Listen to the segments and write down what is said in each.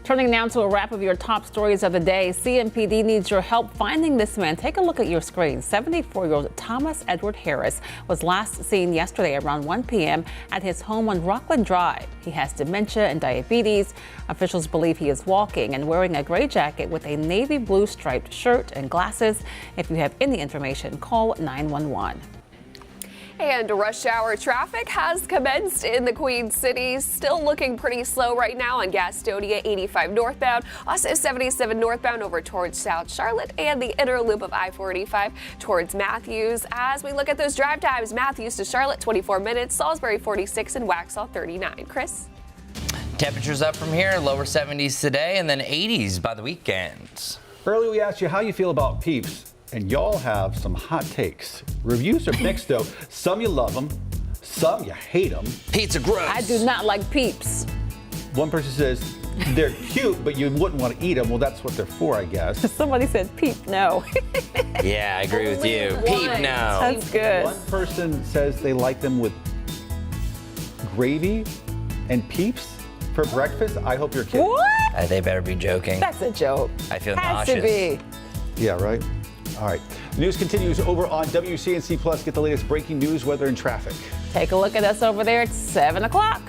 Turning now to a wrap of your top stories of the day. CMPD needs your help finding this man. Take a look at your screen. 74-year-old Thomas Edward Harris was last seen yesterday around 1 p.m. at his home on Rockland Drive. He has dementia and diabetes. Officials believe he is walking and wearing a gray jacket with a navy blue striped shirt and glasses. If you have any information, call 911. And rush hour traffic has commenced in the Queen City. Still looking pretty slow right now on Gastonia 85 northbound, also 77 northbound over towards South Charlotte, and the inner loop of I-485 towards Matthews. As we look at those drive times, Matthews to Charlotte 24 minutes, Salisbury 46, and Waxhaw 39. Chris? Temperatures up from here, lower 70s today and then 80s by the weekend. Earlier we asked you how you feel about Peeps, and y'all have some hot takes. Reviews are mixed though. Some you love them, some you hate them. Pizza gross. I do not like Peeps. One person says they're cute, but you wouldn't want to eat them. Well, that's what they're for, I guess. Somebody said Peep, no. Yeah, I agree with you. Peep, no. That's good. One person says they like them with gravy and Peeps for breakfast. I hope you're kidding. What? They better be joking. That's a joke. I feel Has nauseous. to be. Yeah, right? All right. The news continues over on WCNC Plus. Get the latest breaking news, weather, and traffic. Take a look at us over there at 7 o'clock.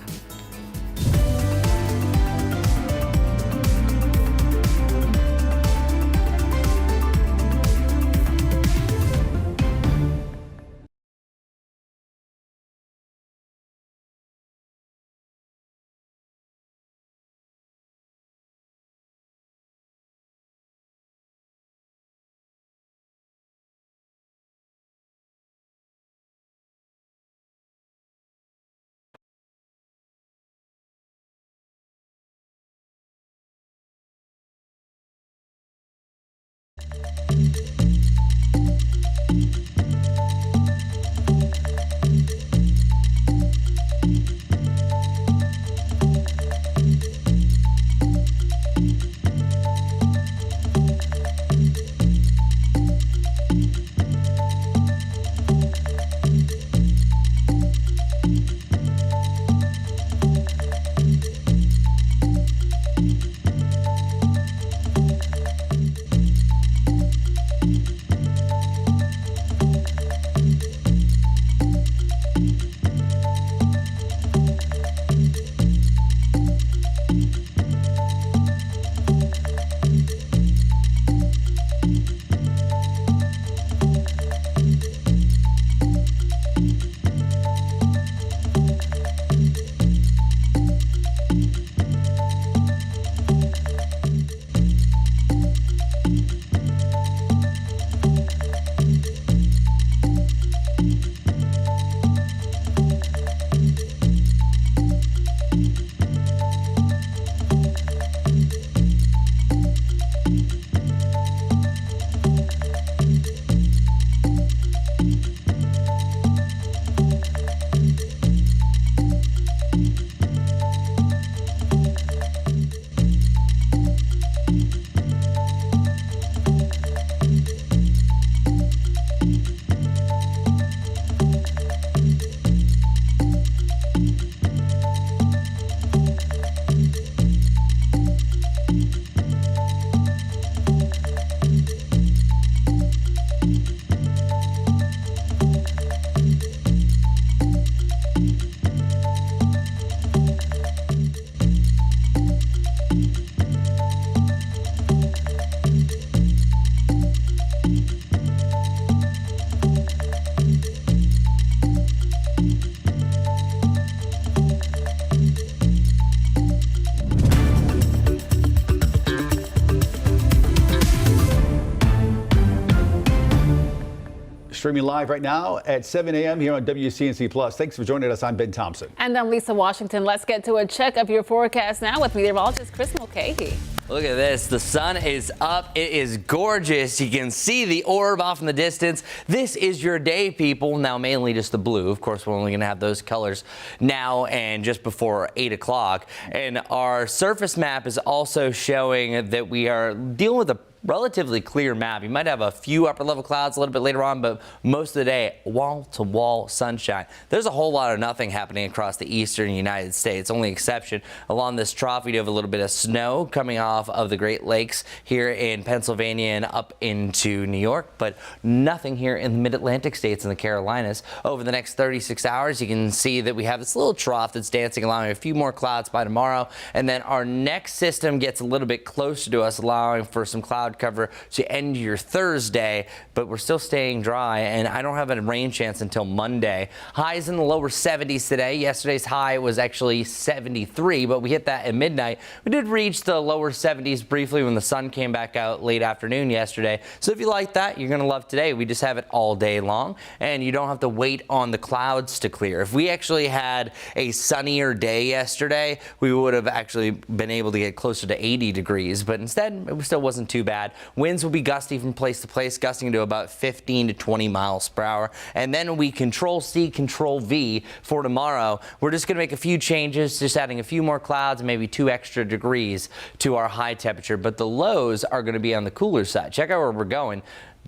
Streaming live right now at 7 a.m. here on WCNC Plus. Thanks for joining us. I'm Ben Thompson. And I'm Lisa Washington. Let's get to a check of your forecast now with meteorologist Chris Mulcahy. Look at this. The sun is up. It is gorgeous. You can see the orb off in the distance. This is your day, people. Now, mainly just the blue. Of course, we're only going to have those colors now and just before 8 o'clock. And our surface map is also showing that we are dealing with a relatively clear map. You might have a few upper level clouds a little bit later on, but most of the day, wall to wall sunshine. There's a whole lot of nothing happening across the eastern United States. Only exception along this trough, we do have a little bit of snow coming off of the Great Lakes here in Pennsylvania and up into New York, but nothing here in the mid-Atlantic states and the Carolinas. Over the next 36 hours, you can see that we have this little trough that's dancing, allowing a few more clouds by tomorrow, and then our next system gets a little bit closer to us, allowing for some cloud cover to end your Thursday, but we're still staying dry, and I don't have a rain chance until Monday. Highs in the lower 70s today. Yesterday's high was actually 73, but we hit that at midnight. We did reach the lower 70s briefly when the sun came back out late afternoon yesterday. So if you like that, you're going to love today. We just have it all day long, and you don't have to wait on the clouds to clear. If we actually had a sunnier day yesterday, we would have actually been able to get closer to 80 degrees, but instead it still wasn't too bad. Winds will be gusty from place to place, gusting to about 15 to 20 miles per hour. And then we Control C, Control V for tomorrow. We're just going to make a few changes, just adding a few more clouds and maybe 2 extra degrees to our high temperature, but the lows are going to be on the cooler side. Check out where we're going.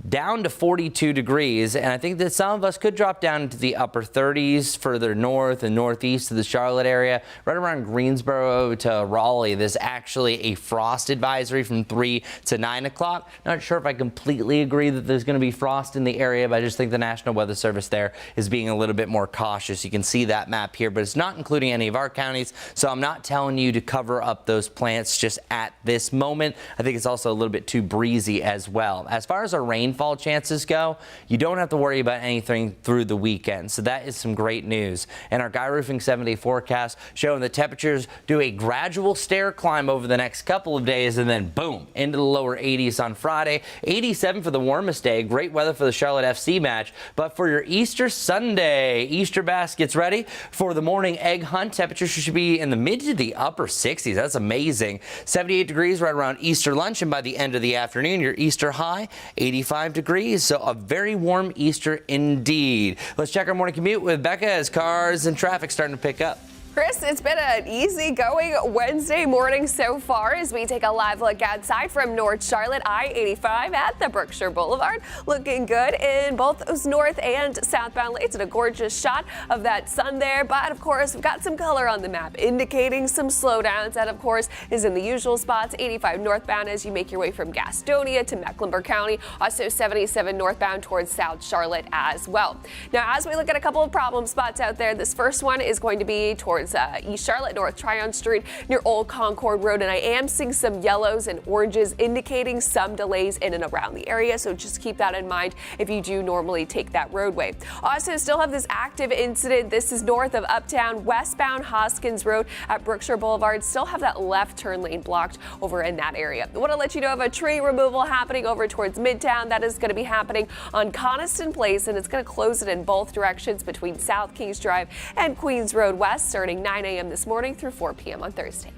Down to 42 degrees, and I think that some of us could drop down into the upper 30s further north and northeast of the Charlotte area. Right around Greensboro to Raleigh, there's actually a frost advisory from 3 to 9 o'clock. Not sure if I completely agree that there's going to be frost in the area, but I just think the National Weather Service there is being a little bit more cautious. You can see that map here, but it's not including any of our counties, so I'm not telling you to cover up those plants just at this moment. I think it's also a little bit too breezy as well. As far as our rainfall chances go, you don't have to worry about anything through the weekend. So that is some great news. And our Guy Roofing 7-day forecast showing the temperatures do a gradual stair climb over the next couple of days, and then boom, into the lower 80s on Friday. 87 for the warmest day. Great weather for the Charlotte FC match. But for your Easter Sunday, Easter baskets ready for the morning egg hunt. Temperatures should be in the mid to the upper 60s. That's amazing. 78 degrees right around Easter lunch, and by the end of the afternoon, your Easter high, 85 degrees, so a very warm Easter indeed. Let's check our morning commute with Becca as cars and traffic starting to pick up. Chris, it's been an easy-going Wednesday morning so far as we take a live look outside from North Charlotte, I-85 at the Berkshire Boulevard. Looking good in both those north and southbound lanes, and a gorgeous shot of that sun there. But, of course, we've got some color on the map indicating some slowdowns. That, of course, is in the usual spots. 85 northbound as you make your way from Gastonia to Mecklenburg County. Also 77 northbound towards South Charlotte as well. Now, as we look at a couple of problem spots out there, this first one is going to be towards East Charlotte, North Tryon Street near Old Concord Road, and I am seeing some yellows and oranges indicating some delays in and around the area, so just keep that in mind if you do normally take that roadway. Also, still have this active incident. This is north of Uptown, westbound Hoskins Road at Berkshire Boulevard. Still have that left turn lane blocked over in that area. I want to let you know of a tree removal happening over towards Midtown. That is going to be happening on Coniston Place, and it's going to close it in both directions between South Kings Drive and Queens Road West, starting 9 a.m. this morning through 4 p.m. on Thursday.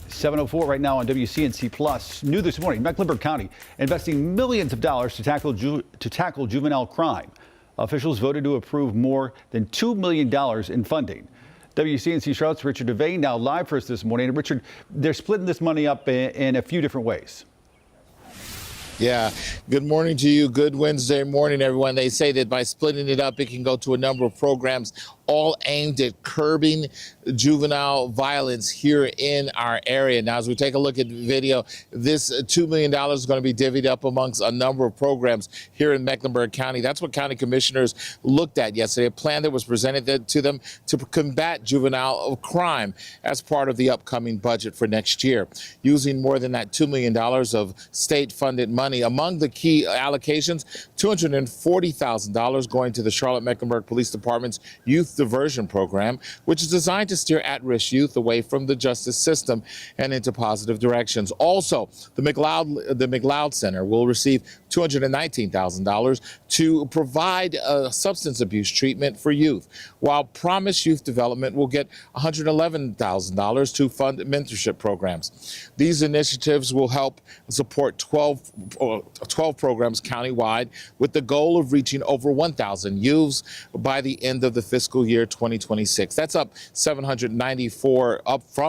7:04 right now on WCNC Plus. New this morning, Mecklenburg County investing millions of dollars to tackle juvenile crime. Officials voted to approve more than $2 million in funding. WCNC Charlotte's Richard Devane now live for us this morning. And Richard, they're splitting this money up in a few different ways. Yeah. Good morning to you. Good Wednesday morning, everyone. They say that by splitting it up, it can go to a number of programs, all aimed at curbing juvenile violence here in our area. Now, as we take a look at the video, this $2 million is going to be divvied up amongst a number of programs here in Mecklenburg County. That's what county commissioners looked at yesterday, a plan that was presented to them to combat juvenile crime as part of the upcoming budget for next year. Using more than that $2 million of state-funded money. Among the key allocations, $240,000 going to the Charlotte Mecklenburg Police Department's Youth Diversion Program, which is designed to steer at-risk youth away from the justice system and into positive directions. Also, the McLeod Center will receive $219,000 to provide substance abuse treatment for youth, while Promise Youth Development will get $111,000 to fund mentorship programs. These initiatives will help support 12 programs countywide with the goal of reaching over 1,000 youths by the end of the fiscal year 2026. That's up from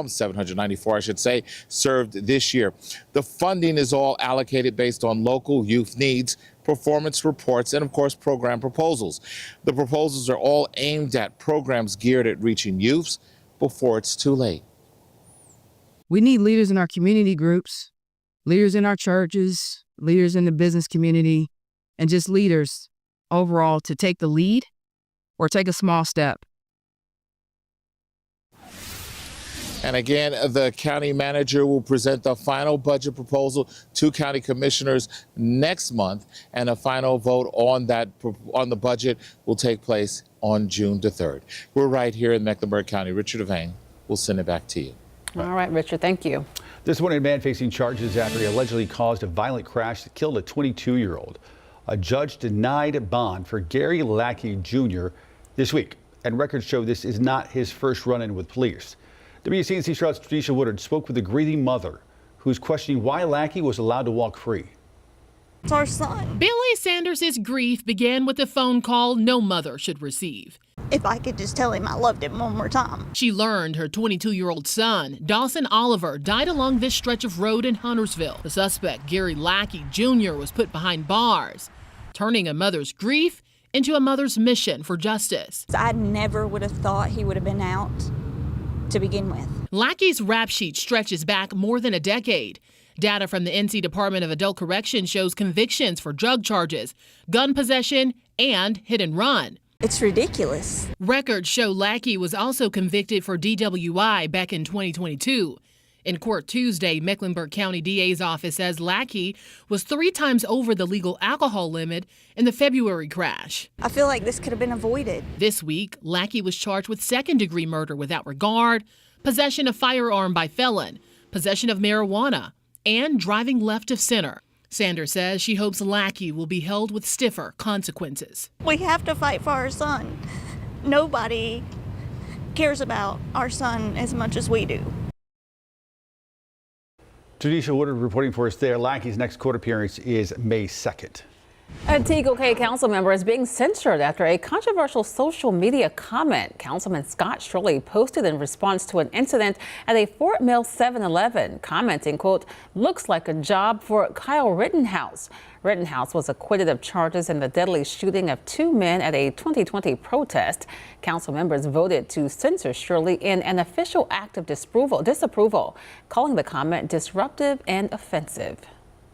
794, I should say, served this year. The funding is all allocated based on local youth needs, performance reports, and of course, program proposals. The proposals are all aimed at programs geared at reaching youths before it's too late. We need leaders in our community groups, leaders in our churches, leaders in the business community, and just leaders overall to take the lead or take a small step. And again, the county manager will present the final budget proposal to county commissioners next month, and a final vote on the budget will take place on June the 3rd. We're right here in Mecklenburg County. Richard Devane, we'll send it back to you. All right, Richard, thank you. This morning, a man facing charges after he allegedly caused a violent crash that killed a 22-year-old. A judge denied bond for Gary Lackey Jr. this week, and records show this is not his first run-in with police. WCNC Charlotte's Tradisha Woodard spoke with a grieving mother who's questioning why Lackey was allowed to walk free. It's our son. Billy Sanders' grief began with a phone call no mother should receive. If I could just tell him I loved him one more time. She learned her 22-year-old son, Dawson Oliver, died along this stretch of road in Huntersville. The suspect, Gary Lackey Jr., was put behind bars, turning a mother's grief into a mother's mission for justice. I never would have thought he would have been out to begin with. Lackey's rap sheet stretches back more than a decade. Data from the NC Department of Adult Correction shows convictions for drug charges, gun possession, and hit and run. It's ridiculous. Records show Lackey was also convicted for DWI back in 2022. In court Tuesday, Mecklenburg County DA's office says Lackey was 3 times over the legal alcohol limit in the February crash. I feel like this could have been avoided. This week, Lackey was charged with second-degree murder without regard, possession of firearm by felon, possession of marijuana, and driving left of center. Sanders says she hopes Lackey will be held with stiffer consequences. We have to fight for our son. Nobody cares about our son as much as we do. Tradisha Woodard reporting for us there. Lackey's next court appearance is May 2nd. A Teagle council member is being censured after a controversial social media comment Councilman Scott Shirley posted in response to an incident at a Fort Mill 7-Eleven, commenting, quote, "looks like a job for Kyle Rittenhouse." Rittenhouse was acquitted of charges in the deadly shooting of 2 men at a 2020 protest. Council members voted to censor Shirley in an official act of disapproval, calling the comment disruptive and offensive.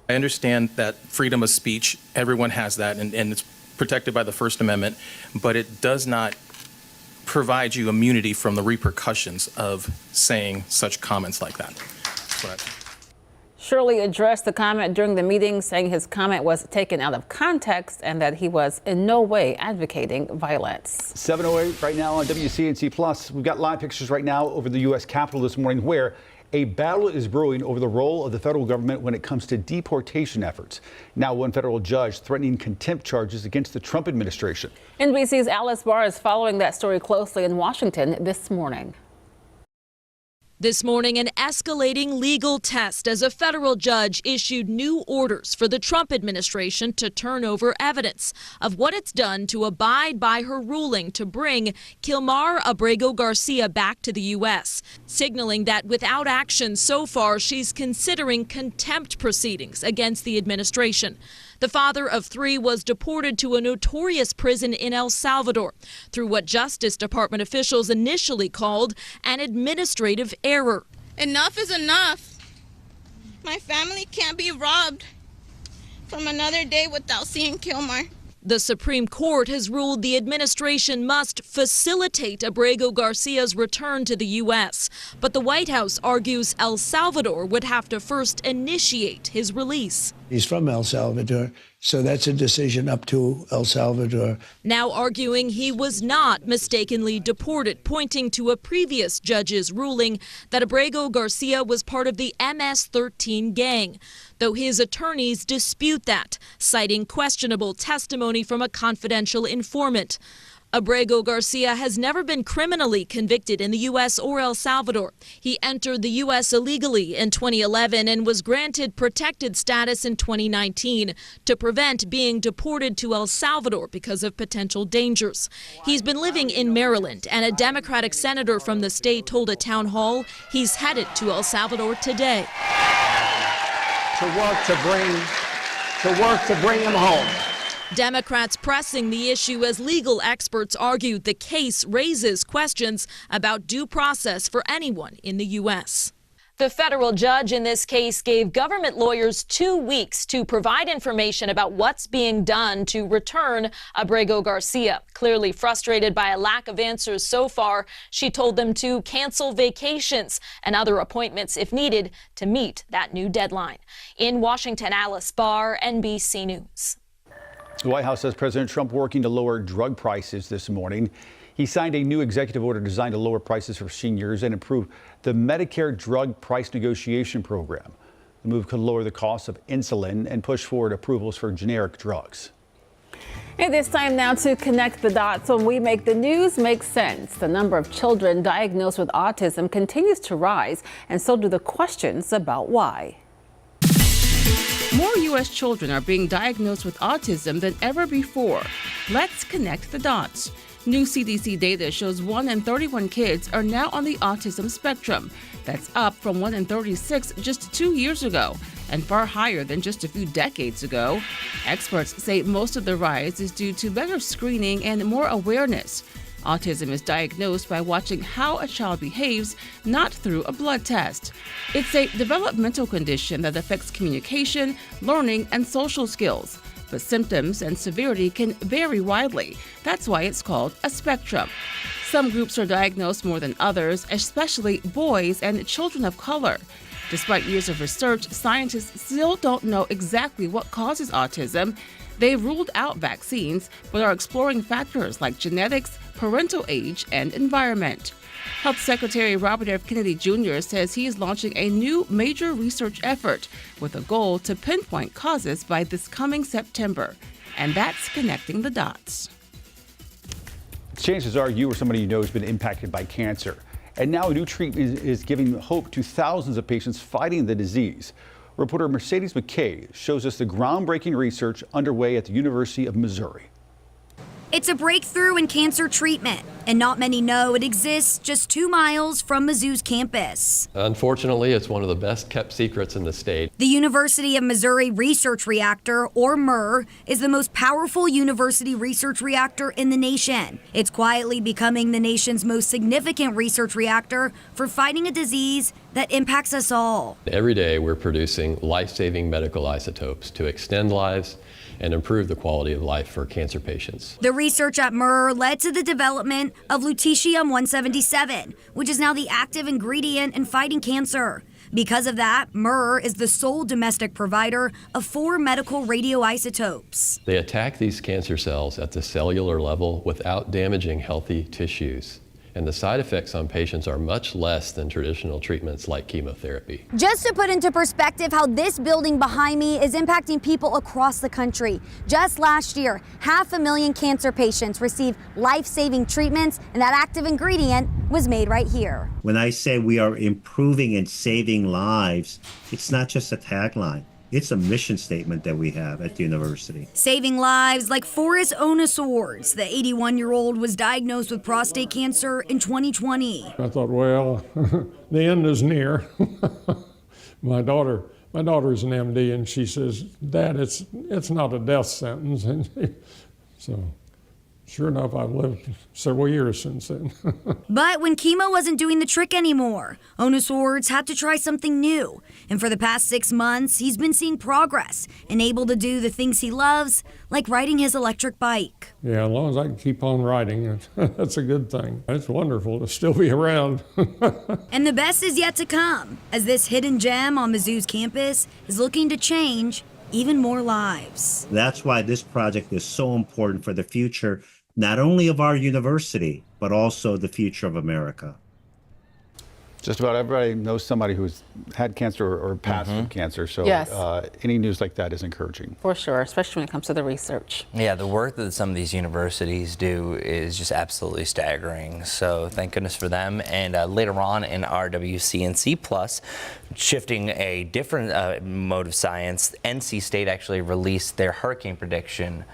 I understand that freedom of speech, everyone has that, and it's protected by the First Amendment, but it does not provide you immunity from the repercussions of saying such comments like that. Shirley addressed the comment during the meeting, saying his comment was taken out of context and that he was in no way advocating violence. 7:08 right now on WCNC Plus. We've got live pictures right now over the U.S. Capitol this morning where a battle is brewing over the role of the federal government when it comes to deportation efforts. Now one federal judge threatening contempt charges against the Trump administration. NBC's Alice Barr is following that story closely in Washington this morning. This morning, an escalating legal test as a federal judge issued new orders for the Trump administration to turn over evidence of what it's done to abide by her ruling to bring Kilmar Abrego Garcia back to the U.S., signaling that without action so far, she's considering contempt proceedings against the administration. The father of 3 was deported to a notorious prison in El Salvador through what Justice Department officials initially called an administrative error. Enough is enough. My family can't be robbed from another day without seeing Kilmar. The Supreme Court has ruled the administration must facilitate Abrego Garcia's return to the U.S., but the White House argues El Salvador would have to first initiate his release. He's from El Salvador, so that's a decision up to El Salvador. Now arguing he was not mistakenly deported, pointing to a previous judge's ruling that Abrego Garcia was part of the MS-13 gang, though his attorneys dispute that, citing questionable testimony from a confidential informant. Abrego Garcia has never been criminally convicted in the U.S. or El Salvador. He entered the U.S. illegally in 2011 and was granted protected status in 2019 to prevent being deported to El Salvador because of potential dangers. He's been living in Maryland, and a Democratic senator from the state told a town hall he's headed to El Salvador today. To work to bring him home. Democrats pressing the issue as legal experts argued the case raises questions about due process for anyone in the U.S. The federal judge in this case gave government lawyers 2 weeks to provide information about what's being done to return Abrego Garcia. Clearly frustrated by a lack of answers so far, she told them to cancel vacations and other appointments if needed to meet that new deadline. In Washington, Alice Barr, NBC News. The White House says President Trump working to lower drug prices this morning. He signed a new executive order designed to lower prices for seniors and improve the Medicare drug price negotiation program. The move could lower the cost of insulin and push forward approvals for generic drugs. And it's time now to connect the dots when we make the news make sense. The number of children diagnosed with autism continues to rise, and so do the questions about why. More U.S. children are being diagnosed with autism than ever before. Let's connect the dots. New CDC data shows 1 in 31 kids are now on the autism spectrum. That's up from 1 in 36 just 2 years ago, and far higher than just a few decades ago. Experts say most of the rise is due to better screening and more awareness. Autism is diagnosed by watching how a child behaves, not through a blood test. It's a developmental condition that affects communication, learning, and social skills. But symptoms and severity can vary widely. That's why it's called a spectrum. Some groups are diagnosed more than others, especially boys and children of color. Despite years of research, scientists still don't know exactly what causes autism. They've ruled out vaccines, but are exploring factors like genetics, parental age, and environment. Health Secretary Robert F. Kennedy Jr. says he is launching a new major research effort with a goal to pinpoint causes by this coming September. And that's connecting the dots. Chances are you or somebody you know has been impacted by cancer. And now a new treatment is giving hope to thousands of patients fighting the disease. Reporter Mercedes McKay shows us the groundbreaking research underway at the University of Missouri. It's a breakthrough in cancer treatment, and not many know it exists just 2 miles from Mizzou's campus. Unfortunately, it's one of the best kept secrets in the state. The University of Missouri Research Reactor, or MIR, is the most powerful university research reactor in the nation. It's quietly becoming the nation's most significant research reactor for fighting a disease that impacts us all. Every day, we're producing life-saving medical isotopes to extend lives and improve the quality of life for cancer patients. The research at MIR led to the development of lutetium-177, which is now the active ingredient in fighting cancer. Because of that, MIR is the sole domestic provider of 4 medical radioisotopes. They attack these cancer cells at the cellular level without damaging healthy tissues. And the side effects on patients are much less than traditional treatments like chemotherapy. Just to put into perspective how this building behind me is impacting people across the country. Just last year, 500,000 cancer patients received life-saving treatments, and that active ingredient was made right here. When I say we are improving and saving lives, it's not just a tagline. It's a mission statement that we have at the university. Saving lives like Forrest Oniswords. The 81-year-old was diagnosed with prostate cancer in 2020. I thought, well, the end is near. My daughter's an MD, and she says, Dad, it's not a death sentence. And so sure enough, I've lived several years since then. But when chemo wasn't doing the trick anymore, Oniswords had to try something new. And for the past 6 months, he's been seeing progress and able to do the things he loves, like riding his electric bike. Yeah, as long as I can keep on riding, that's a good thing. It's wonderful to still be around. And the best is yet to come, as this hidden gem on Mizzou's campus is looking to change even more lives. That's why this project is so important for the future, not only of our university, but also the future of America. Just about everybody knows somebody who's had cancer or passed from cancer. So Yes. Any news like that is encouraging. For sure, especially when it comes to the research. Yeah, the work that some of these universities do is just absolutely staggering. So thank goodness for them. And later on in our WCNC Plus, shifting a different mode of science, NC State actually released their hurricane prediction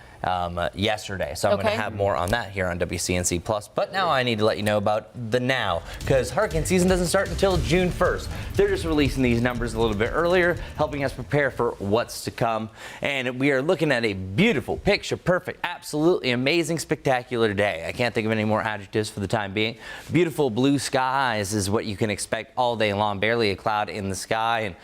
yesterday. So I'm going to have more on that here on WCNC Plus. But now I need to let you know about the now, because hurricane season doesn't start until June 1st. They're just releasing these numbers a little bit earlier, helping us prepare for what's to come. And we are looking at a beautiful, picture perfect, absolutely amazing, spectacular day. I can't think of any more adjectives for the time being. Beautiful blue skies is what you can expect all day long. Barely a cloud in the sky. And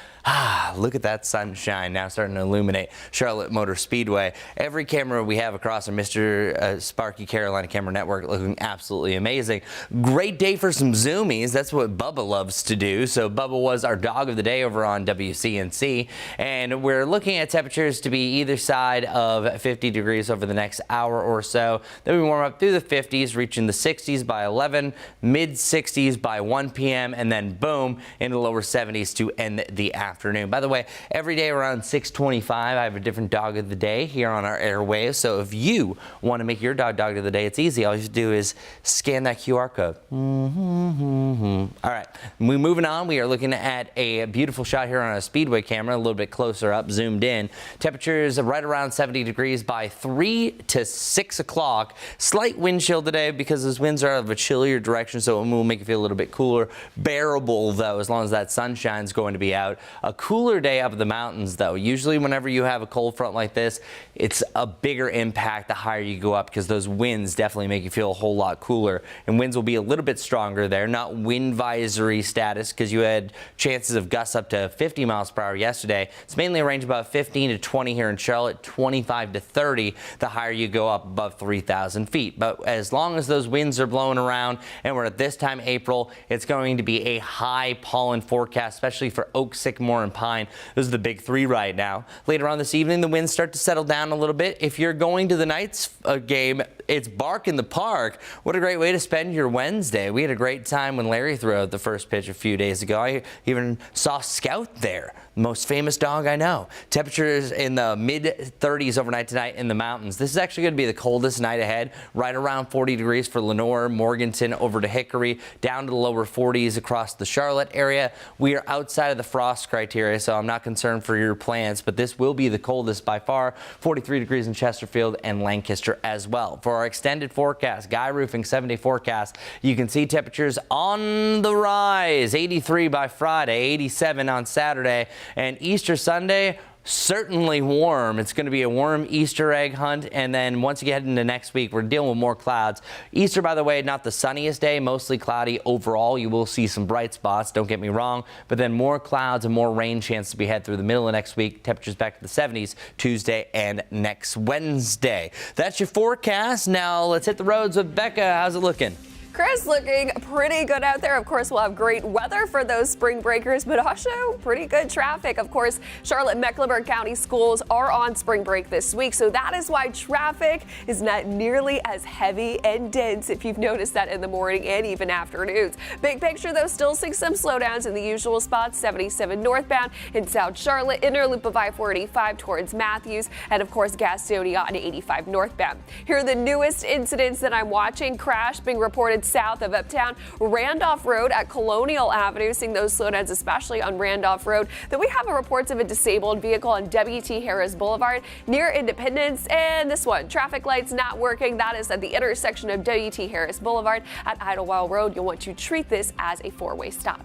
look at that sunshine now starting to illuminate Charlotte Motor Speedway. Every camera we have across our Mr. Sparky Carolina Camera Network looking absolutely amazing. Great day for some zoomies. That's what Bubba loves to do. So Bubba was our dog of the day over on WCNC. And we're looking at temperatures to be either side of 50 degrees over the next hour or so. Then we warm up through the 50s, reaching the 60s by 11, mid 60s by 1 p.m. and then boom into the lower 70s to end the afternoon. By the way, every day around 6:25, I have a different dog of the day here on our airwaves. So if you want to make your dog of the day, it's easy. All you have to do is scan that QR code. All right, we're moving on. We are looking at a beautiful shot here on a Speedway camera, a little bit closer up, zoomed in. Temperatures right around 70 degrees by 3 to 6 o'clock. Slight wind chill today because those winds are out of a chillier direction, so it will make it feel a little bit cooler. Bearable, though, as long as that sunshine's going to be out. A cooler day up in the mountains, though. Usually whenever you have a cold front like this, it's a bigger impact the higher you go up, because those winds definitely make you feel a whole lot cooler. And winds will be a little bit stronger there. Not wind advisory status, because you had chances of gusts up to 50 miles per hour yesterday. It's mainly a range about 15 to 20 here in Charlotte, 25 to 30 the higher you go up above 3,000 feet. But as long as those winds are blowing around and we're at this time April, it's going to be a high pollen forecast, especially for oak, sycamore, and pine. Those are the big three right now. Later on this evening, the winds start to settle down a little bit. If you're going to the Knights game, it's Bark in the Park. What a great way to spend your Wednesday. We had a great time when Larry threw out the first pitch a few days ago. I even saw Scout there, the most famous dog I know. Temperatures in the mid-30s overnight tonight in the mountains. This is actually going to be the coldest night ahead, right around 40 degrees for Lenore, Morganton, over to Hickory, down to the lower 40s across the Charlotte area. We are outside of the frost criteria, so I'm not concerned for your plants, but this will be the coldest by far. 43 degrees in Chesterfield and Lancaster as well. For our extended forecast, Guy Roofing 7-day forecast, you can see temperatures on the rise. 83 by Friday, 87 on Saturday, and Easter Sunday, certainly warm. It's going to be a warm Easter egg hunt, and then once you get into next week, we're dealing with more clouds. Easter, by the way, not the sunniest day, mostly cloudy overall. You will see some bright spots, don't get me wrong, but then more clouds and more rain chance to be head through the middle of next week. Temperatures back to the 70s Tuesday and next Wednesday. That's your forecast. Now let's hit the roads with Becca. How's it looking? Chris, looking pretty good out there. Of course, we'll have great weather for those spring breakers, but also pretty good traffic. Of course, Charlotte Mecklenburg County schools are on spring break this week, so that is why traffic is not nearly as heavy and dense, if you've noticed that in the morning and even afternoons. Big picture, though, still seeing some slowdowns in the usual spots. 77 northbound in South Charlotte, inner loop of I-485 towards Matthews, and of course, Gastonia on 85 northbound. Here are the newest incidents that I'm watching. Crash being reported south of Uptown Randolph Road at Colonial Avenue, seeing those slowdowns especially on Randolph Road. Then we have reports of a disabled vehicle on W.T. Harris Boulevard near Independence, and this one, traffic lights not working. That is at the intersection of W.T. Harris Boulevard at Idlewild Road. You'll want to treat this as a four-way stop.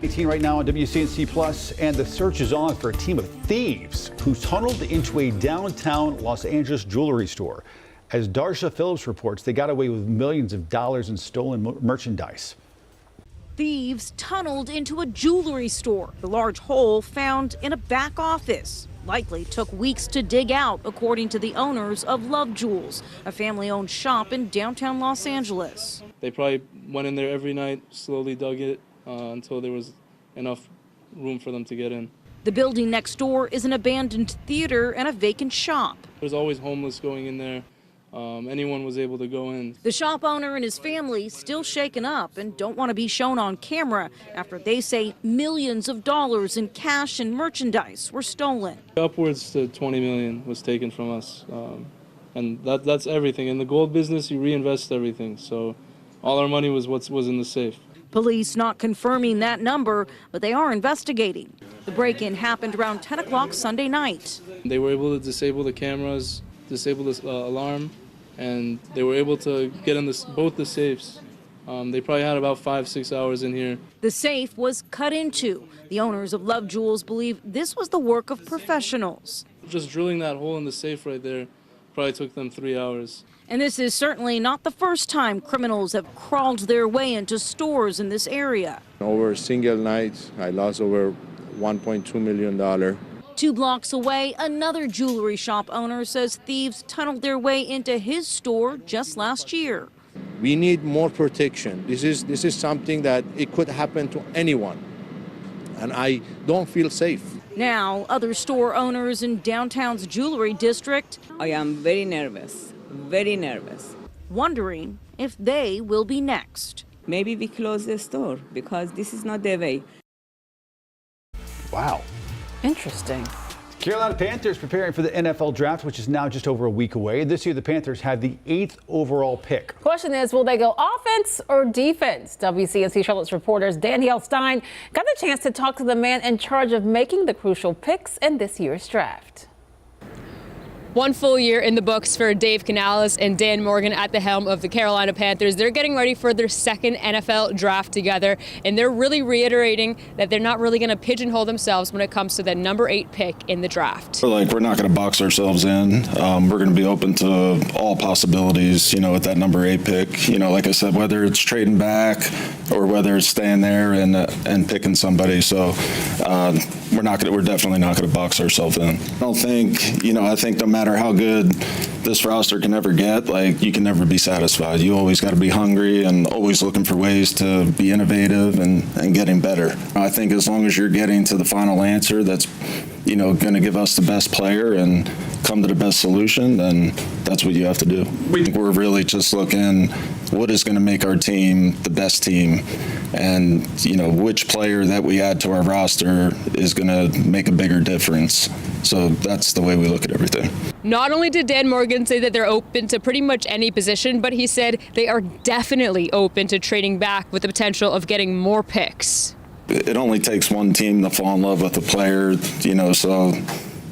18 right now on WCNC Plus, and the search is on for a team of thieves who tunneled into a downtown Los Angeles jewelry store. As Darsha Phillips reports, they got away with millions of dollars in stolen merchandise. Thieves tunneled into a jewelry store. The large hole found in a back office. Likely took weeks to dig out, according to the owners of Love Jewels, a family-owned shop in downtown Los Angeles. They probably went in there every night, slowly dug it until there was enough room for them to get in. The building next door is an abandoned theater and a vacant shop. There's always homeless going in there. anyone was able to go in. The shop owner and his family still shaken up and don't want to be shown on camera after they say millions of dollars in cash and merchandise were stolen. Upwards to 20 million was taken from us. And that's everything. In the gold business, you reinvest everything. So all our money was what was in the safe. Police not confirming that number, but they are investigating. The break-in happened around 10 o'clock Sunday night. They were able to disable the cameras, disable the alarm, and they were able to get in both the safes. They probably had about 5-6 hours in here. The safe was cut into. The owners of Love Jewels believe this was the work of professionals. Just drilling that hole in the safe right there probably took them 3 hours. And this is certainly not the first time criminals have crawled their way into stores in this area. Over a single night, I lost over $1.2 million. 2 blocks away, another jewelry shop owner says thieves tunneled their way into his store just last year. We need more protection. This is something that it could happen to anyone, and I don't feel safe. Now, other store owners in downtown's jewelry district, I am very nervous, wondering if they will be next. Maybe we close the store because this is not the way. Wow. Interesting. Carolina Panthers preparing for the NFL draft, which is now just over a week away. This year, the Panthers had the 8th overall pick. Question is, will they go offense or defense? WCNC Charlotte's reporters Danielle Stein got the chance to talk to the man in charge of making the crucial picks in this year's draft. One full year in the books for Dave Canales and Dan Morgan at the helm of the Carolina Panthers. They're getting ready for their second NFL draft together, and they're really reiterating that they're not really going to pigeonhole themselves when it comes to the number 8 pick in the draft. We're not going to box ourselves in. We're going to be open to all possibilities, with that number 8 pick. Like I said, whether it's trading back or whether it's staying there and picking somebody. So we're definitely not going to box ourselves in. I don't think, I think no matter how good this roster can ever get, you can never be satisfied. You always got to be hungry and always looking for ways to be innovative and getting better. I think as long as you're getting to the final answer that's, going to give us the best player and come to the best solution, then that's what you have to do. We're really just looking what is going to make our team the best team, and which player that we add to our roster is going to make a bigger difference. So that's the way we look at everything. Not only did Dan Morgan say that they're open to pretty much any position, but he said they are definitely open to trading back with the potential of getting more picks. It only takes one team to fall in love with a player, so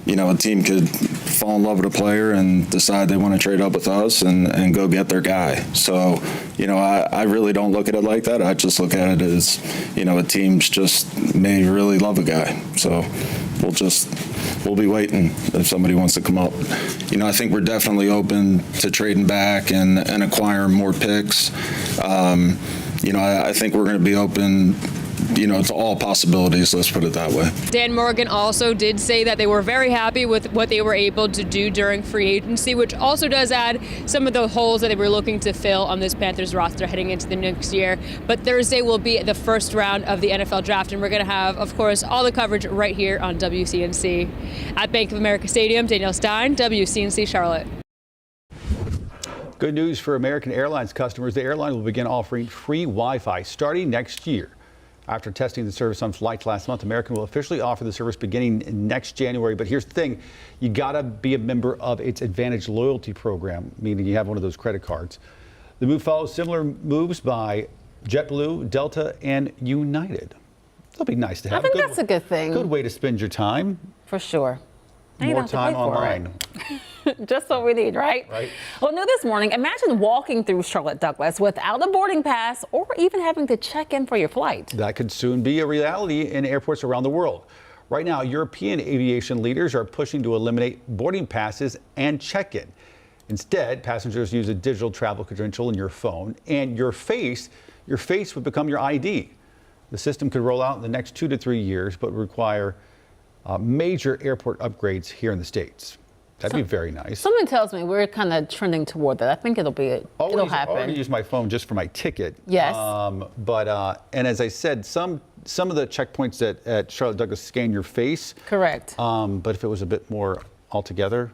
a team could fall in love with a player and decide they want to trade up with us and go get their guy. So, I really don't look at it like that. I just look at it as, a team's just may really love a guy. So we'll be waiting if somebody wants to come up. I think we're definitely open to trading back and acquiring more picks. I think we're going to be open to all possibilities, let's put it that way. Dan Morgan also did say that they were very happy with what they were able to do during free agency, which also does add some of the holes that they were looking to fill on this Panthers roster heading into the next year. But Thursday will be the first round of the NFL draft, and we're going to have, of course, all the coverage right here on WCNC. At Bank of America Stadium, Danielle Stein, WCNC Charlotte. Good news for American Airlines customers. The airline will begin offering free Wi-Fi starting next year. After testing the service on flights last month, American will officially offer the service beginning next January. But here's the thing, you gotta be a member of its Advantage loyalty program, meaning you have one of those credit cards. The move follows similar moves by JetBlue, Delta, and United. It'll be nice to have. I think that's a good thing. Good way to spend your time. For sure. More time online. Just what we need, right? Right. Well, new this morning, imagine walking through Charlotte Douglas without a boarding pass or even having to check in for your flight. That could soon be a reality in airports around the world. Right now, European aviation leaders are pushing to eliminate boarding passes and check-in. Instead, passengers use a digital travel credential in your phone, and your face would become your ID. The system could roll out in the next 2 to 3 years, but require major airport upgrades here in the States. That'd be very nice. Something tells me we're kind of trending toward that. I think it'll happen. I already use my phone just for my ticket. Yes. And as I said, some of the checkpoints at Charlotte Douglas scan your face. Correct. But if it was a bit more altogether,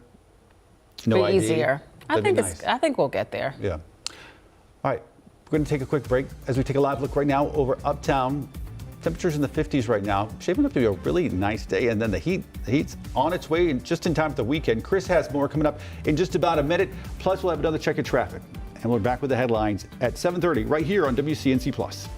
no ID. Easier. I think we'll get there. Yeah. All right, we're going to take a quick break as we take a live look right now over uptown. Temperatures in the 50s right now, shaping up to be a really nice day, and then the heat's on its way and just in time for the weekend. Chris has more coming up in just about a minute. Plus, we'll have another check of traffic. And we're back with the headlines at 7:30 right here on WCNC Plus.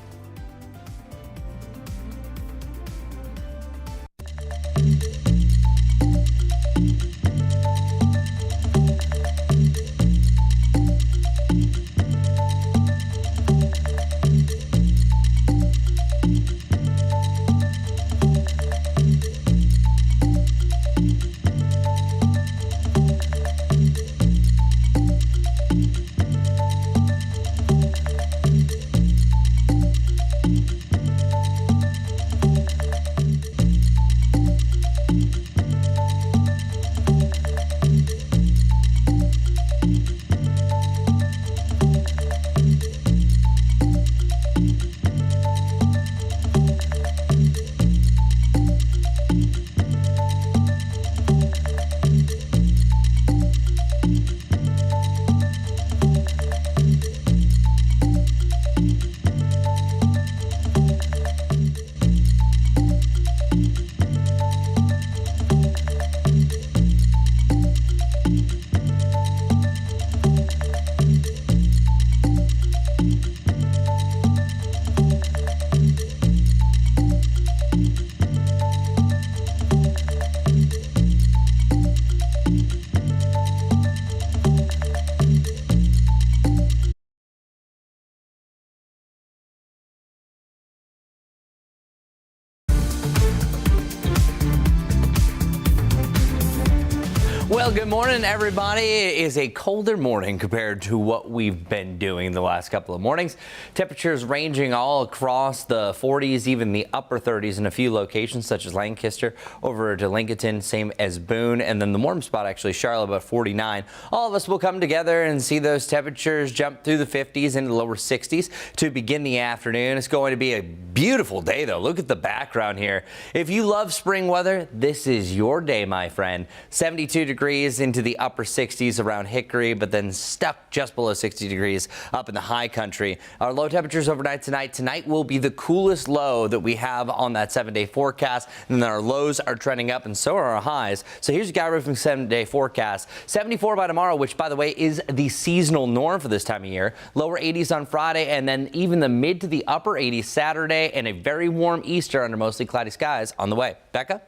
Well, good morning, everybody. It is a colder morning compared to what we've been doing the last couple of mornings. Temperatures ranging all across the 40s, even the upper 30s in a few locations, such as Lancaster, over to Lincoln, same as Boone, and then the warm spot, actually, Charlotte, about 49. All of us will come together and see those temperatures jump through the 50s into the lower 60s to begin the afternoon. It's going to be a beautiful day, though. Look at the background here. If you love spring weather, this is your day, my friend. 72 degrees into the upper 60s around Hickory, but then stuck just below 60 degrees up in the high country. Our low temperatures overnight tonight. Tonight will be the coolest low that we have on that 7-day forecast. And then our lows are trending up, and so are our highs. So here's your Guy Roofing 7-day forecast. 74 by tomorrow, which, by the way, is the seasonal norm for this time of year. Lower 80s on Friday, and then even the mid to the upper 80s Saturday, and a very warm Easter under mostly cloudy skies on the way. Becca?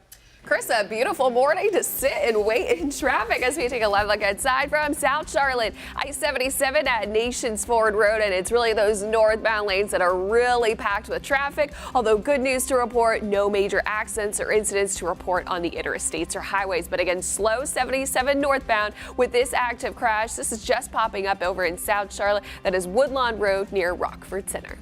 Chris, a beautiful morning to sit and wait in traffic as we take a live look outside from South Charlotte. I-77 at Nations Ford Road, and it's really those northbound lanes that are really packed with traffic. Although good news to report, no major accidents or incidents to report on the interstates or highways. But again, slow 77 northbound with this active crash. This is just popping up over in South Charlotte. That is Woodlawn Road near Rockford Center.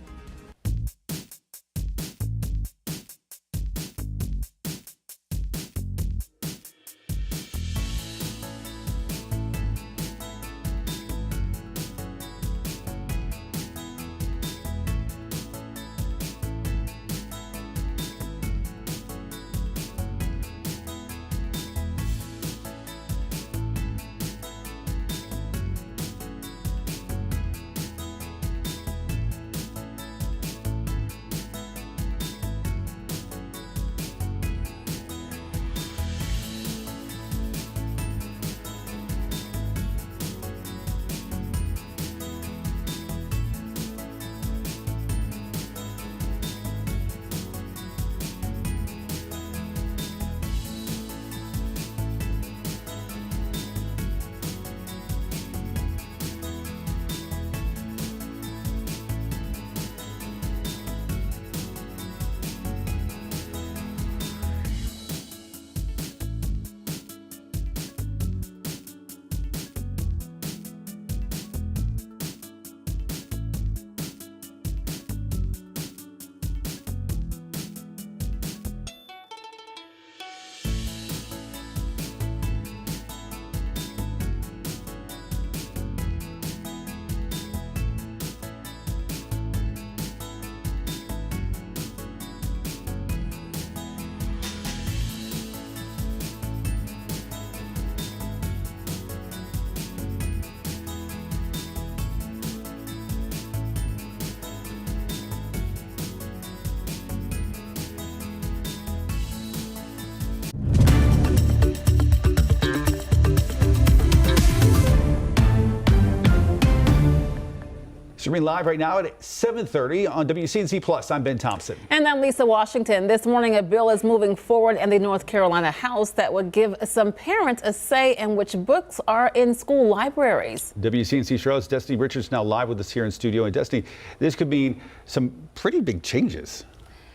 coming live right now at 7:30 on WCNC Plus. I'm Ben Thompson. And I'm Lisa Washington. This morning, a bill is moving forward in the North Carolina House that would give some parents a say in which books are in school libraries. WCNC Charlotte's Destiny Richards now live with us here in studio. And Destiny, this could mean some pretty big changes.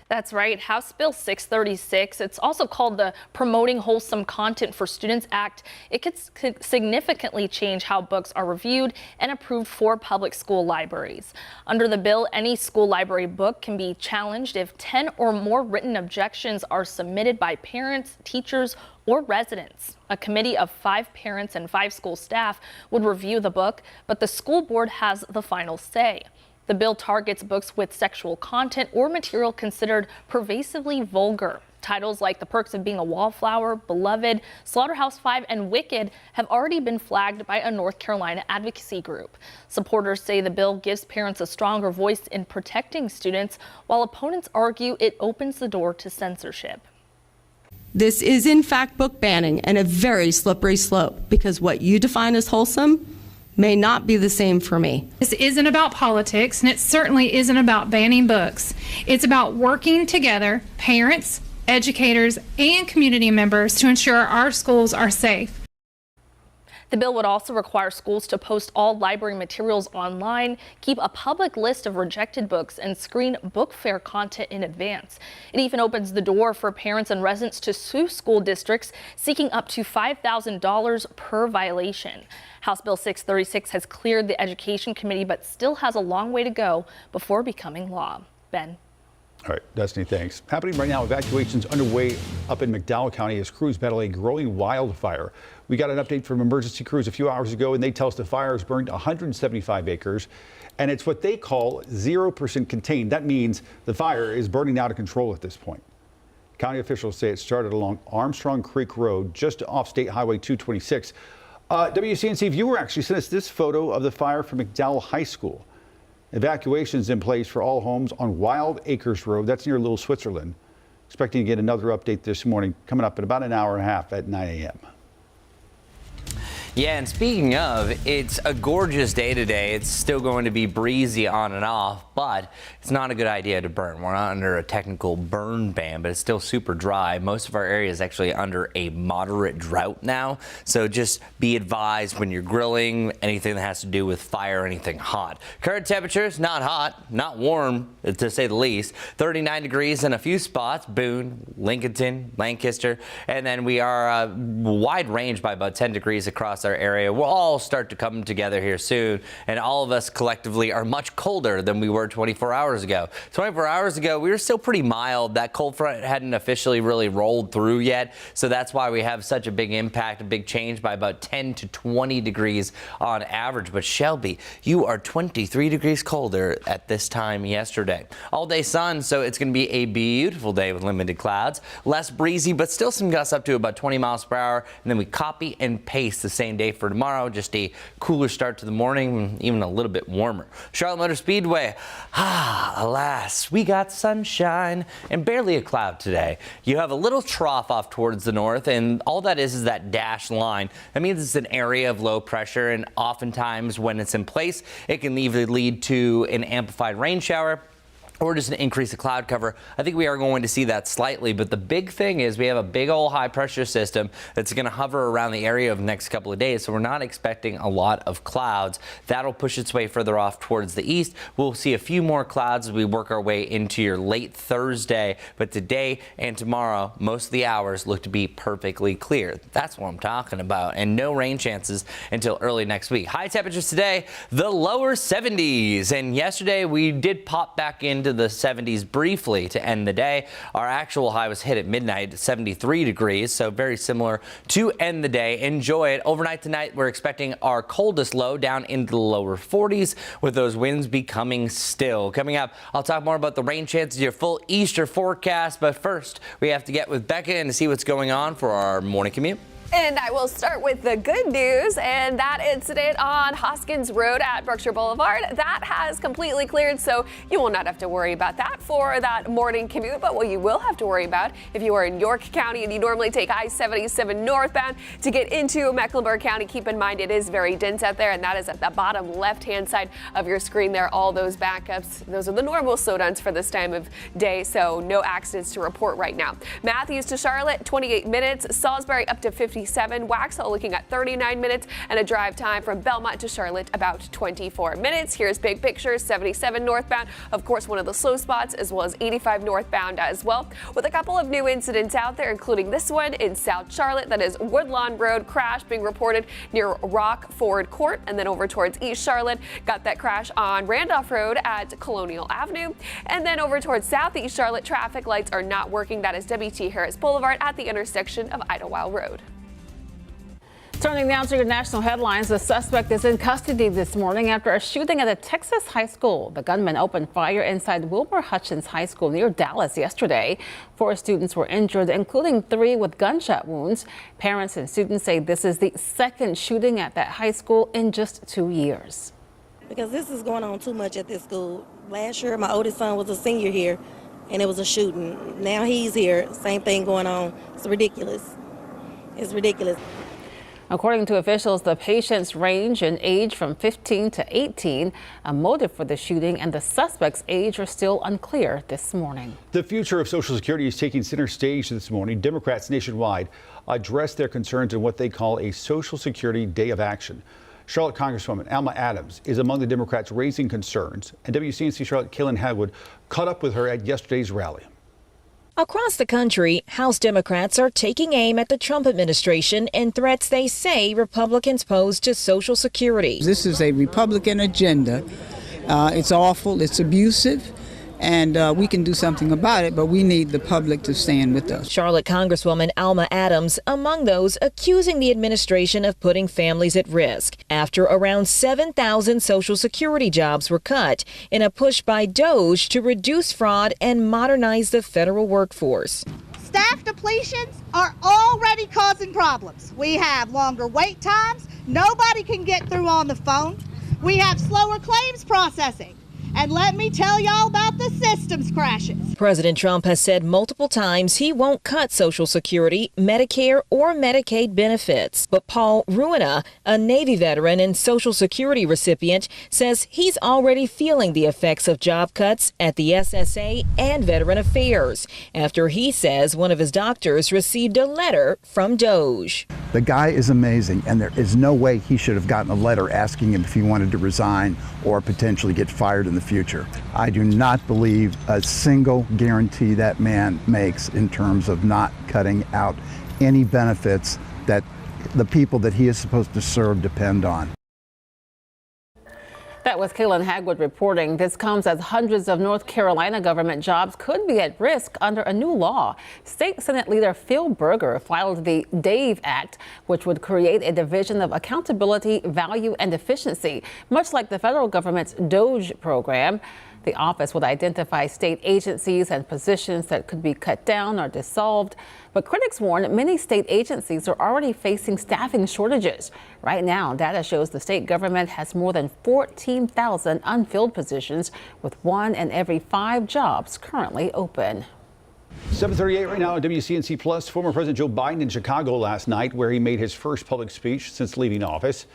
That's right. House Bill 636. It's also called the Promoting Wholesome Content for Students Act. It could significantly change how books are reviewed and approved for public school libraries. Under the bill, any school library book can be challenged if 10 or more written objections are submitted by parents, teachers, or residents. A committee of 5 parents and 5 school staff would review the book, but the school board has the final say. The bill targets books with sexual content or material considered pervasively vulgar. Titles like The Perks of Being a Wallflower, Beloved, Slaughterhouse-5, and Wicked have already been flagged by a North Carolina advocacy group. Supporters say the bill gives parents a stronger voice in protecting students, while opponents argue it opens the door to censorship. This is in fact book banning and a very slippery slope, because what you define as wholesome may not be the same for me. This isn't about politics, and it certainly isn't about banning books. It's about working together, parents, educators, and community members, to ensure our schools are safe. The bill would also require schools to post all library materials online, keep a public list of rejected books, and screen book fair content in advance. It even opens the door for parents and residents to sue school districts, seeking up to $5,000 per violation. House Bill 636 has cleared the Education Committee, but still has a long way to go before becoming law. Ben. All right, Destiny, thanks. Happening right now, evacuations underway up in McDowell County as crews battle a growing wildfire. We got an update from emergency crews a few hours ago, and they tell us the fire has burned 175 acres, and it's what they call 0% contained. That means the fire is burning out of control at this point. County officials say it started along Armstrong Creek Road, just off State Highway 226. WCNC viewer actually sent us this photo of the fire from McDowell High School. Evacuations in place for all homes on Wild Acres Road. That's near Little Switzerland. Expecting to get another update this morning, coming up in about an hour and a half at 9 a.m. Yeah, and speaking of, it's a gorgeous day today. It's still going to be breezy on and off, but it's not a good idea to burn. We're not under a technical burn ban, but it's still super dry. Most of our area is actually under a moderate drought now, so just be advised when you're grilling, anything that has to do with fire, anything hot. Current temperatures, not hot, not warm, to say the least. 39 degrees in a few spots, Boone, Lincolnton, Lancaster, and then we are wide range by about 10 degrees across our area. We'll all start to come together here soon, and all of us collectively are much colder than we were 24 hours ago. 24 hours ago, we were still pretty mild. That cold front hadn't officially really rolled through yet, so that's why we have such a big impact, a big change by about 10 to 20 degrees on average. But Shelby, you are 23 degrees colder at this time yesterday. All day sun, so it's going to be a beautiful day with limited clouds. Less breezy, but still some gusts up to about 20 miles per hour. And then we copy and paste the same day for tomorrow, just a cooler start to the morning, even a little bit warmer. Charlotte Motor Speedway, alas, we got sunshine and barely a cloud today. You have a little trough off towards the north, and all that is that dashed line. That means it's an area of low pressure, and oftentimes when it's in place, it can either lead to an amplified rain shower or just an increase of cloud cover. I think we are going to see that slightly, but the big thing is we have a big old high pressure system that's going to hover around the area over the next couple of days, so we're not expecting a lot of clouds. That'll push its way further off towards the east. We'll see a few more clouds as we work our way into your late Thursday, but today and tomorrow, most of the hours look to be perfectly clear. That's what I'm talking about, and no rain chances until early next week. High temperatures today, the lower 70s, and yesterday we did pop back into the 70s briefly to end the day. Our actual high was hit at midnight, 73 degrees, so very similar to end the day. Enjoy it. Overnight tonight, we're expecting our coldest low down into the lower 40s, with those winds becoming still. Coming up, I'll talk more about the rain chances, your full Easter forecast, but first, we have to get with Becca and to see what's going on for our morning commute. And I will start with the good news, and that incident on Hoskins Road at Berkshire Boulevard, that has completely cleared, so you will not have to worry about that for that morning commute. But what you will have to worry about if you are in York County and you normally take I-77 northbound to get into Mecklenburg County, keep in mind it is very dense out there, and that is at the bottom left-hand side of your screen there. All those backups, those are the normal slowdowns for this time of day, so no accidents to report right now. Matthews to Charlotte, 28 minutes. Salisbury up to 57. Waxhaw looking at 39 minutes, and a drive time from Belmont to Charlotte about 24 minutes. Here's big picture, 77 northbound, of course, one of the slow spots, as well as 85 northbound as well, with a couple of new incidents out there, including this one in South Charlotte. That is Woodlawn Road crash being reported near Rockford Court, and then over towards East Charlotte, got that crash on Randolph Road at Colonial Avenue, and then over towards Southeast Charlotte, traffic lights are not working. That is W.T. Harris Boulevard at the intersection of Idlewild Road. Turning now to your national headlines, the suspect is in custody this morning after a shooting at a Texas high school. The gunman opened fire inside Wilbur Hutchins High School near Dallas yesterday. 4 students were injured, including 3 with gunshot wounds. Parents and students say this is the second shooting at that high school in just 2 years. Because this is going on too much at this school. Last year, my oldest son was a senior here, and it was a shooting. Now he's here, same thing going on. It's ridiculous. It's ridiculous. According to officials, the patients range in age from 15 to 18. A motive for the shooting and the suspect's age are still unclear this morning. The future of Social Security is taking center stage this morning. Democrats nationwide addressed their concerns in what they call a Social Security Day of Action. Charlotte Congresswoman Alma Adams is among the Democrats raising concerns, and WCNC Charlotte Kaylin Hagwood caught up with her at yesterday's rally. Across the country, House Democrats are taking aim at the Trump administration and threats they say Republicans pose to Social Security. This is a Republican agenda. It's awful, it's abusive, and we can do something about it, but we need the public to stand with us. Charlotte Congresswoman Alma Adams among those accusing the administration of putting families at risk after around 7,000 Social Security jobs were cut in a push by DOGE to reduce fraud and modernize the federal workforce. Staff depletions are already causing problems. We have longer wait times. Nobody can get through on the phone. We have slower claims processing. And let me tell y'all about the systems crashes. President Trump has said multiple times he won't cut Social Security, Medicare, or Medicaid benefits. But Paul Ruina, a Navy veteran and Social Security recipient, says he's already feeling the effects of job cuts at the SSA and Veteran Affairs after he says one of his doctors received a letter from DOGE. The guy is amazing, and there is no way he should have gotten a letter asking him if he wanted to resign or potentially get fired in the future. I do not believe a single guarantee that man makes in terms of not cutting out any benefits that the people that he is supposed to serve depend on. That was Kaylin Hagwood reporting. This comes as hundreds of North Carolina government jobs could be at risk under a new law. State Senate leader Phil Berger filed the DAVE Act, which would create a division of accountability, value, and efficiency, much like the federal government's DOGE program. The office would identify state agencies and positions that could be cut down or dissolved. But critics warn many state agencies are already facing staffing shortages. Right now, data shows the state government has more than 14,000 unfilled positions, with 1 in every 5 jobs currently open. 7:38 right now on WCNC Plus. Former President Joe Biden in Chicago last night, where he made his first public speech since leaving office.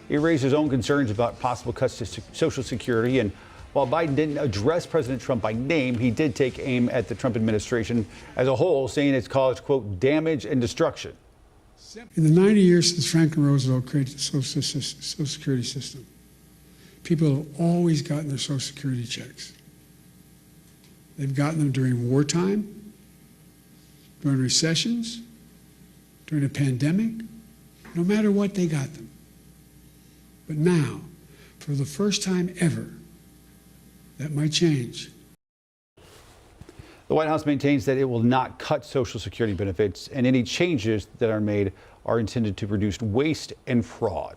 He raised his own concerns about possible cuts to Social Security, and while Biden didn't address President Trump by name, he did take aim at the Trump administration as a whole, saying it's caused, quote, damage and destruction. In the 90 years since Franklin Roosevelt created the Social Security system, people have always gotten their Social Security checks. They've gotten them during wartime, during recessions, during a pandemic. No matter what, they got them. But now, for the first time ever, that might change. The White House maintains that it will not cut Social Security benefits, and any changes that are made are intended to reduce waste and fraud.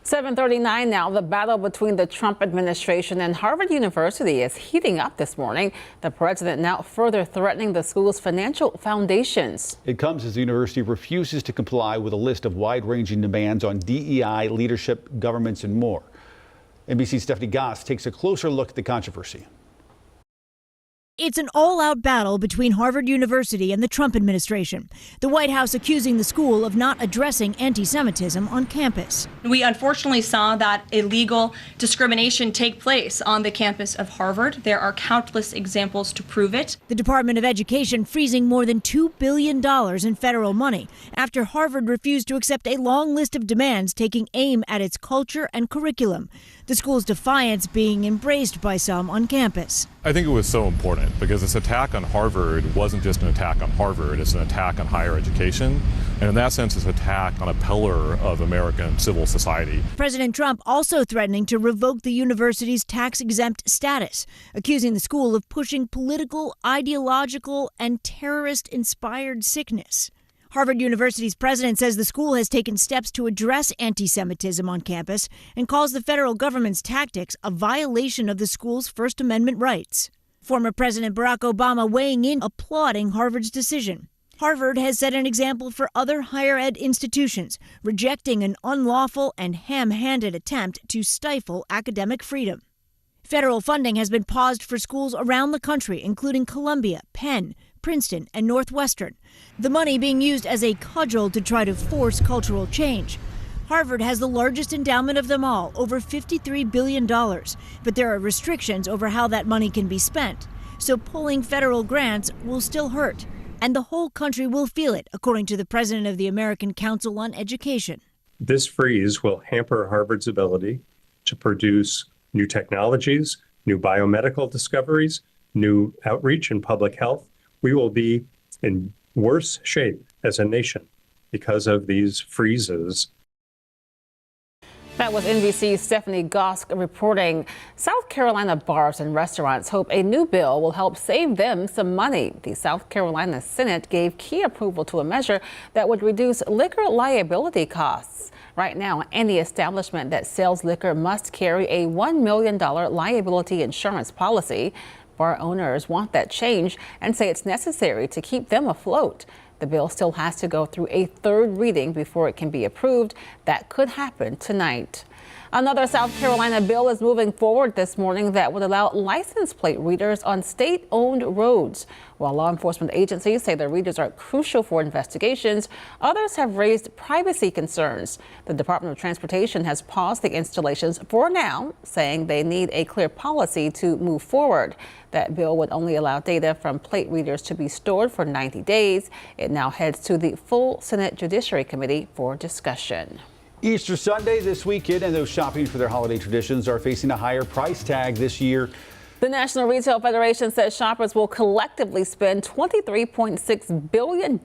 7:39 now. The battle between the Trump administration and Harvard University is heating up this morning. The president now further threatening the school's financial foundations. It comes as the university refuses to comply with a list of wide-ranging demands on DEI, leadership, governments, and more. NBC's Stephanie Goss takes a closer look at the controversy. It's an all-out battle between Harvard University and the Trump administration. The White House accusing the school of not addressing anti-Semitism on campus. We unfortunately saw that illegal discrimination take place on the campus of Harvard. There are countless examples to prove it. The Department of Education freezing more than $2 billion in federal money after Harvard refused to accept a long list of demands taking aim at its culture and curriculum. The school's defiance being embraced by some on campus. I think it was so important because this attack on Harvard wasn't just an attack on Harvard, it's an attack on higher education. And in that sense, it's an attack on a pillar of American civil society. President Trump also threatening to revoke the university's tax-exempt status, accusing the school of pushing political, ideological, and terrorist-inspired sickness. Harvard University's president says the school has taken steps to address anti-Semitism on campus and calls the federal government's tactics a violation of the school's First Amendment rights. Former President Barack Obama weighing in, applauding Harvard's decision. Harvard has set an example for other higher ed institutions, rejecting an unlawful and ham-handed attempt to stifle academic freedom. Federal funding has been paused for schools around the country, including Columbia, Penn, Princeton, and Northwestern. The money being used as a cudgel to try to force cultural change. Harvard has the largest endowment of them all, over $53 billion. But there are restrictions over how that money can be spent. So pulling federal grants will still hurt. And the whole country will feel it, according to the president of the American Council on Education. This freeze will hamper Harvard's ability to produce new technologies, new biomedical discoveries, new outreach in public health. We will be in worse shape as a nation because of these freezes. That was NBC's Stephanie Goss reporting. South Carolina bars and restaurants hope a new bill will help save them some money. The South Carolina Senate gave key approval to a measure that would reduce liquor liability costs. Right now, any establishment that sells liquor must carry a $1 million liability insurance policy. Bar owners want that change and say it's necessary to keep them afloat. The bill still has to go through a third reading before it can be approved. That could happen tonight. Another South Carolina bill is moving forward this morning that would allow license plate readers on state-owned roads. While law enforcement agencies say the readers are crucial for investigations, others have raised privacy concerns. The Department of Transportation has paused the installations for now, saying they need a clear policy to move forward. That bill would only allow data from plate readers to be stored for 90 days. It now heads to the full Senate Judiciary Committee for discussion. Easter Sunday this weekend, and those shopping for their holiday traditions are facing a higher price tag this year. The National Retail Federation says shoppers will collectively spend $23.6 billion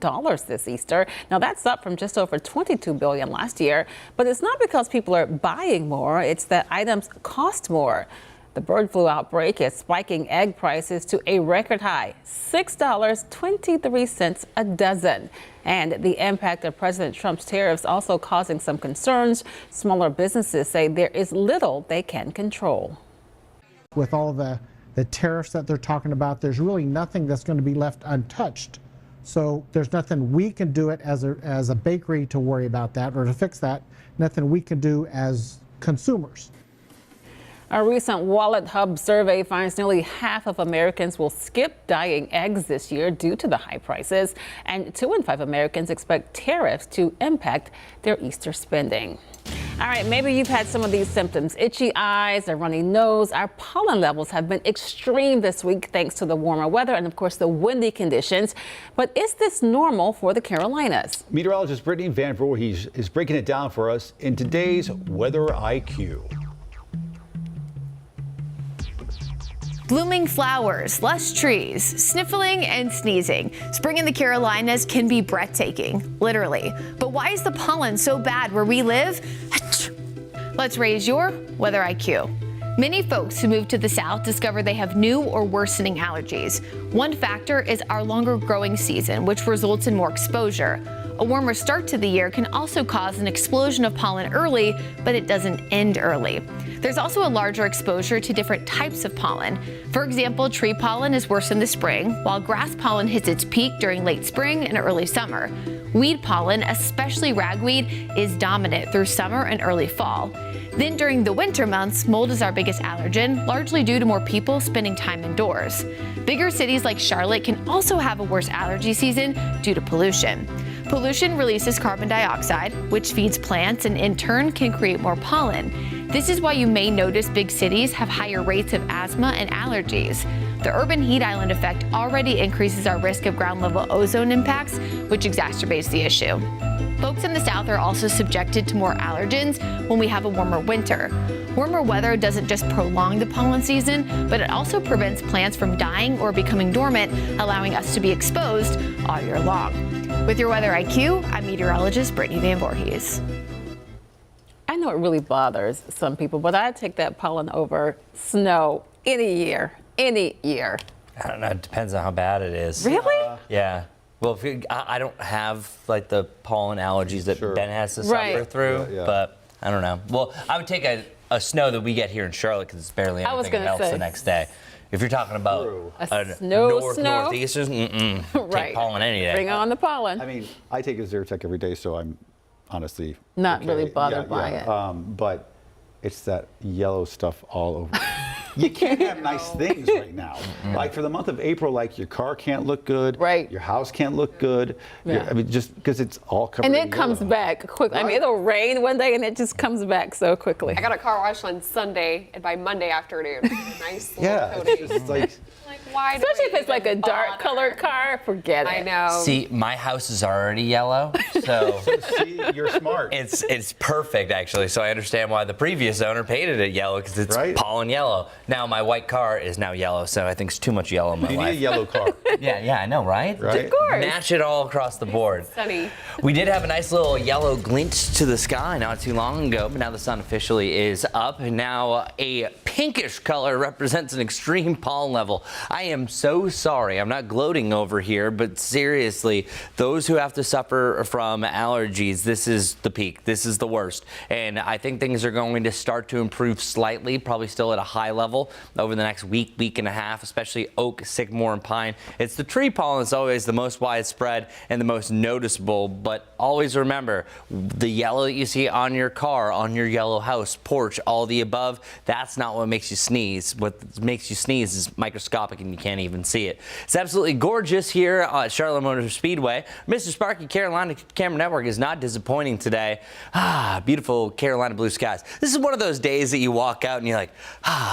this Easter. Now that's up from just over $22 billion last year. But it's not because people are buying more, it's that items cost more. The bird flu outbreak is spiking egg prices to a record high, $6.23 a dozen. And the impact of President Trump's tariffs also causing some concerns. Smaller businesses say there is little they can control. With all the tariffs that they're talking about, there's really nothing that's going to be left untouched. So there's nothing we can do it as a bakery to worry about that or to fix that. Nothing we can do as consumers. A recent Wallet Hub survey finds nearly half of Americans will skip dyeing eggs this year due to the high prices, and 2 in 5 Americans expect tariffs to impact their Easter spending. All right, maybe you've had some of these symptoms: itchy eyes, a runny nose. Our pollen levels have been extreme this week thanks to the warmer weather and, of course, the windy conditions. But is this normal for the Carolinas? Meteorologist Brittany Van Voorhees is breaking it down for us in today's Weather IQ. Blooming flowers, lush trees, sniffling and sneezing. Spring in the Carolinas can be breathtaking, literally. But why is the pollen so bad where we live? Let's raise your weather IQ. Many folks who move to the South discover they have new or worsening allergies. One factor is our longer growing season, which results in more exposure. A warmer start to the year can also cause an explosion of pollen early, but it doesn't end early. There's also a larger exposure to different types of pollen. For example, tree pollen is worse in the spring, while grass pollen hits its peak during late spring and early summer. Weed pollen, especially ragweed, is dominant through summer and early fall. Then during the winter months, mold is our biggest allergen, largely due to more people spending time indoors. Bigger cities like Charlotte can also have a worse allergy season due to pollution. Pollution releases carbon dioxide, which feeds plants and in turn can create more pollen. This is why you may notice big cities have higher rates of asthma and allergies. The urban heat island effect already increases our risk of ground level ozone impacts, which exacerbates the issue. Folks in the South are also subjected to more allergens when we have a warmer winter. Warmer weather doesn't just prolong the pollen season, but it also prevents plants from dying or becoming dormant, allowing us to be exposed all year long. With your Weather IQ, I'm meteorologist Brittany Van Voorhees. I know it really bothers some people, but I take that pollen over snow any year. Any year. I don't know. It depends on how bad it is. Really? Yeah. Well, I don't have like the pollen allergies that Ben has to suffer through, but I don't know. Well, I would take a snow that we get here in Charlotte because it's barely anything else the next day. If you're talking about a northeastern, take pollen any day. Bring on the pollen. I mean, I take a Zyrtec every day, so I'm honestly not really bothered by it. But it's that yellow stuff all over. You can't have nice things right now. Like for the month of April, like your car can't look good. Right. Your house can't look good. Yeah. I mean, just because it's all covered and in it comes yellow. back quickly. Right. I mean, it'll rain one day and it just comes back so quickly. I got a car wash on Sunday, and by Monday afternoon, nice little Yeah, coating. it's just like why do Especially we if it's like a even dark bother? colored car, forget it. I know. See, my house is already yellow, so see, you're smart. It's perfect actually. So I understand why the previous owner painted it yellow because it's pollen yellow. Now my white car is now yellow, so I think it's too much yellow in my You life. need a yellow car. Yeah, I know, right? Right. Of course. Match it all across the board. Sunny. We did have a nice little yellow glint to the sky not too long ago, but now the sun officially is up. And now a pinkish color represents an extreme pollen level. I am so sorry. I'm not gloating over here, but seriously, those who have to suffer from allergies, this is the peak. This is the worst. And I think things are going to start to improve slightly, probably still at a high level over the next week and a half, especially oak, sycamore, and pine. It's the tree pollen that's always the most widespread and the most noticeable, but always remember, the yellow that you see on your car, on your yellow house, porch, all the above, that's not what makes you sneeze. What makes you sneeze is microscopic and you can't even see it. It's absolutely gorgeous here at Charlotte Motor Speedway. Mr. Sparky Carolina Camera Network is not disappointing today. Beautiful Carolina blue skies. This is one of those days that you walk out and you're like,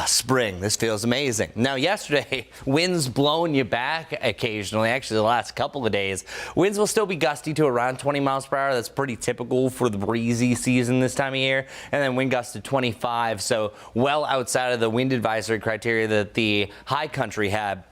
spring, this feels amazing. Now yesterday, winds blowing you back occasionally, actually the last couple of days. Winds will still be gusty to around 20 miles per hour. That's pretty typical for the breezy season this time of year. And then wind gusts to 25, so well outside of the wind advisory criteria that the high country had.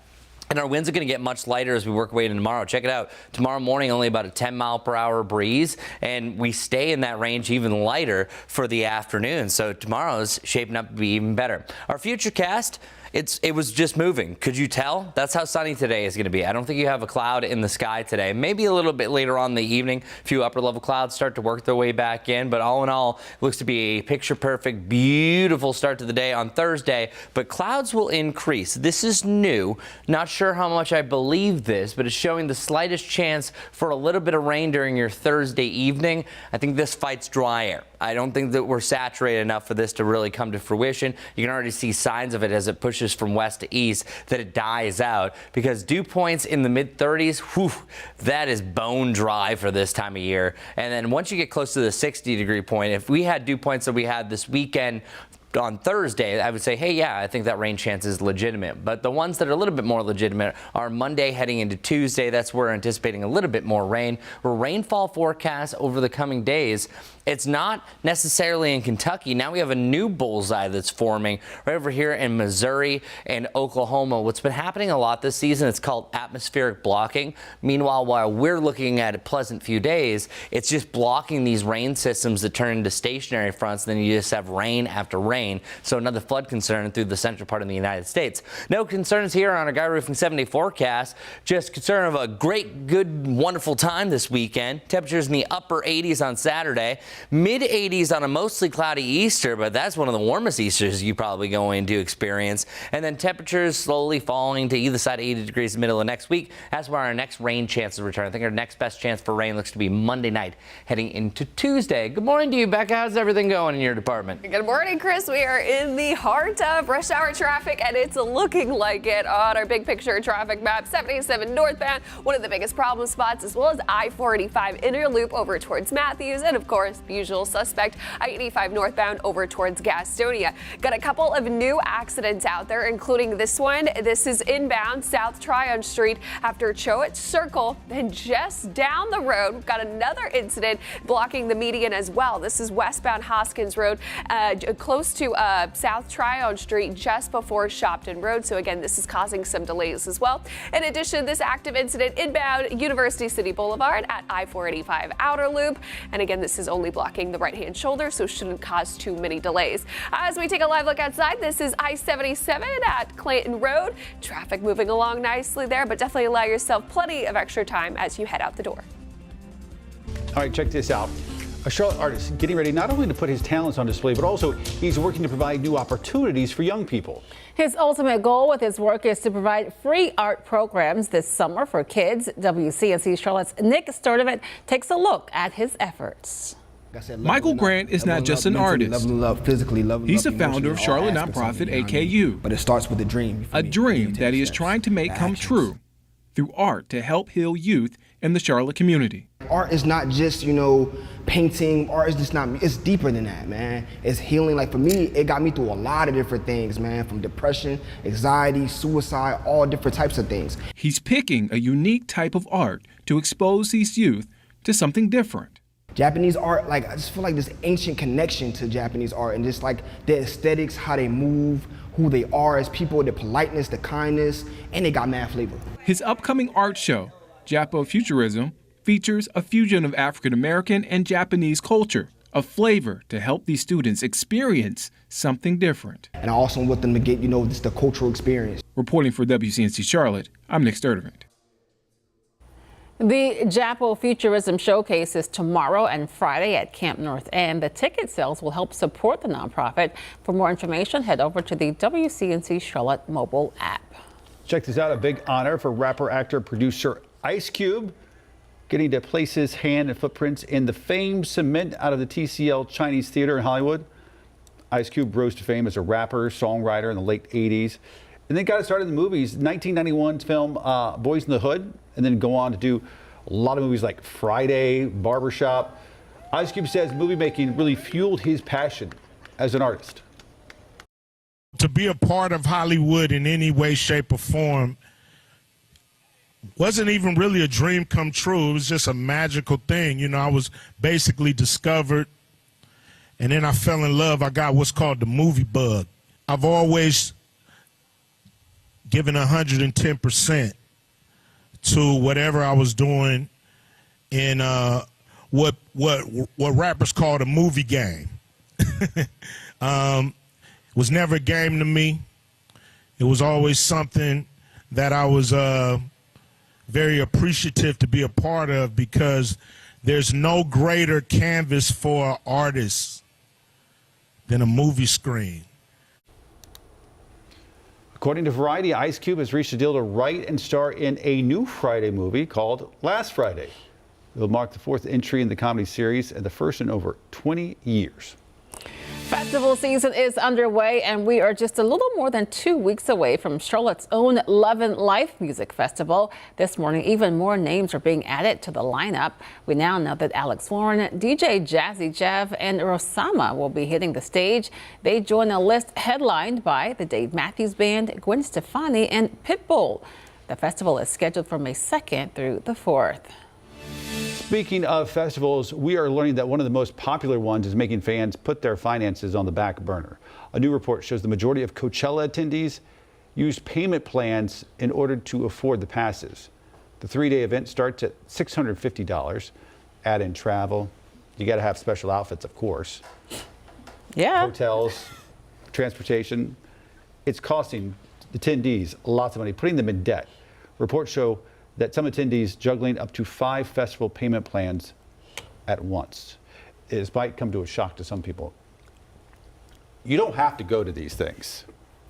And our winds are going to get much lighter as we work our way into tomorrow. Check it out. Tomorrow morning, only about a 10 mile per hour breeze, and we stay in that range even lighter for the afternoon. So tomorrow's shaping up to be even better. Our future cast, it was just moving. Could you tell? That's how sunny today is going to be. I don't think you have a cloud in the sky today. Maybe a little bit later on in the evening, a few upper level clouds start to work their way back in. But all in all, it looks to be a picture perfect, beautiful start to the day on Thursday. But clouds will increase. This is new. Not sure how much I believe this, but it's showing the slightest chance for a little bit of rain during your Thursday evening. I think this fights dry air. I don't think that we're saturated enough for this to really come to fruition. You can already see signs of it as it pushes from west to east, that it dies out, because dew points in the mid-30s, that is bone dry for this time of year. And then once you get close to the 60-degree point, if we had dew points that we had this weekend on Thursday, I would say, hey, yeah, I think that rain chance is legitimate. But the ones that are a little bit more legitimate are Monday heading into Tuesday. That's where we're anticipating a little bit more rain. Rainfall forecast over the coming days. It's not necessarily in Kentucky. Now we have a new bullseye that's forming right over here in Missouri and Oklahoma. What's been happening a lot this season, it's called atmospheric blocking. Meanwhile, while we're looking at a pleasant few days, it's just blocking these rain systems that turn into stationary fronts. Then you just have rain after rain rain, so another flood concern through the central part of the United States. No concerns here on our Guy Roofing 7-day forecast, just concern of a great, good, wonderful time this weekend. Temperatures in the upper 80s on Saturday, mid 80s on a mostly cloudy Easter, but that's one of the warmest Easters you're probably going to experience. And then temperatures slowly falling to either side of 80 degrees in the middle of next week. That's where our next rain chances return. I think our next best chance for rain looks to be Monday night heading into Tuesday. Good morning to you, Becca. How's everything going in your department? Good morning, Chris. We are in the heart of rush hour traffic, and it's looking like it on our big picture traffic map. 77 northbound, one of the biggest problem spots, as well as I-485 inner loop over towards Matthews, and of course, the usual suspect, I-85 northbound over towards Gastonia. Got a couple of new accidents out there, including this one. This is inbound South Tryon Street after Choate Circle. Then just down the road, we've got another incident blocking the median as well. This is westbound Hoskins Road, close to South Tryon Street, just before Shopton Road. So again, this is causing some delays as well. In addition, this active incident inbound University City Boulevard at I-485 outer loop. And again, this is only blocking the right-hand shoulder, so shouldn't cause too many delays. As we take a live look outside, this is I-77 at Clanton Road. Traffic moving along nicely there, but definitely allow yourself plenty of extra time as you head out the door. All right, check this out. A Charlotte artist getting ready not only to put his talents on display, but also he's working to provide new opportunities for young people. His ultimate goal with his work is to provide free art programs this summer for kids. WCNC Charlotte's Nick Sturdivant takes a look at his efforts. Michael Grant is not just an artist. He's the founder of Charlotte nonprofit AKU. But it starts with a dream. A dream that he is trying to make come true through art to help heal youth in the Charlotte community. Art is not just, painting. Art is just not, it's deeper than that, man. It's healing. Like for me, it got me through a lot of different things, man, from depression, anxiety, suicide, all different types of things. He's picking a unique type of art to expose these youth to something different. Japanese art, I just feel like this ancient connection to Japanese art and just like the aesthetics, how they move, who they are as people, the politeness, the kindness, and they got mad flavor. His upcoming art show, Japo-Futurism, features a fusion of African American and Japanese culture, a flavor to help these students experience something different. And I also want them to get, just the cultural experience. Reporting for WCNC Charlotte, I'm Nick Sturdivant. The Japo-Futurism Showcase is tomorrow and Friday at Camp North End. The ticket sales will help support the nonprofit. For more information, head over to the WCNC Charlotte mobile app. Check this out, a big honor for rapper, actor, producer Ice Cube, getting to place his hand and footprints in the famed cement out of the TCL Chinese Theater in Hollywood. Ice Cube rose to fame as a rapper, songwriter in the late 80s, and then got started in the movies. 1991 film Boys in the Hood, and then go on to do a lot of movies like Friday, Barbershop. Ice Cube says movie making really fueled his passion as an artist. To be a part of Hollywood in any way, shape, or form wasn't even really a dream come true. It was just a magical thing. I was basically discovered, and then I fell in love. I got what's called the movie bug. I've always given 110% to whatever I was doing in what rappers call the movie game. It was never a game to me. It was always something that I was very appreciative to be a part of, because there's no greater canvas for artists than a movie screen. According to Variety, Ice Cube has reached a deal to write and star in a new Friday movie called Last Friday. It will mark the fourth entry in the comedy series and the first in over 20 years. Festival season is underway, and we are just a little more than 2 weeks away from Charlotte's own Love and Life Music Festival. This morning, even more names are being added to the lineup. We now know that Alex Warren, DJ Jazzy Jeff, and Rosama will be hitting the stage. They join a list headlined by the Dave Matthews Band, Gwen Stefani, and Pitbull. The festival is scheduled from May 2nd through the 4th. Speaking of festivals, we are learning that one of the most popular ones is making fans put their finances on the back burner. A new report shows the majority of Coachella attendees use payment plans in order to afford the passes. The 3-day event starts at $650. Add in travel. You got to have special outfits, of course. Yeah. Hotels, transportation. It's costing the attendees lots of money, putting them in debt. Reports show that some attendees juggling up to 5 festival payment plans at once. It might come to a shock to some people. You don't have to go to these things.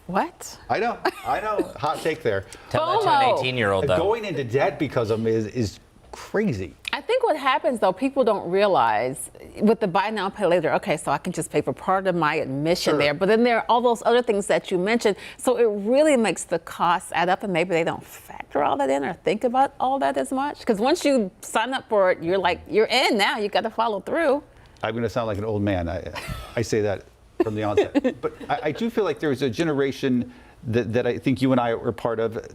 What? I know. Hot take there. Tell that to an 18-year-old, though. Going into debt because of them is crazy. I think what happens, though, people don't realize with the buy now, pay later, okay, so I can just pay for part of my admission there. But then there are all those other things that you mentioned. So it really makes the costs add up, and maybe they don't factor all that in or think about all that as much. Because once you sign up for it, you're in now. You got to follow through. I'm going to sound like an old man. I say that from the onset. But I do feel like there's a generation that I think you and I were part of,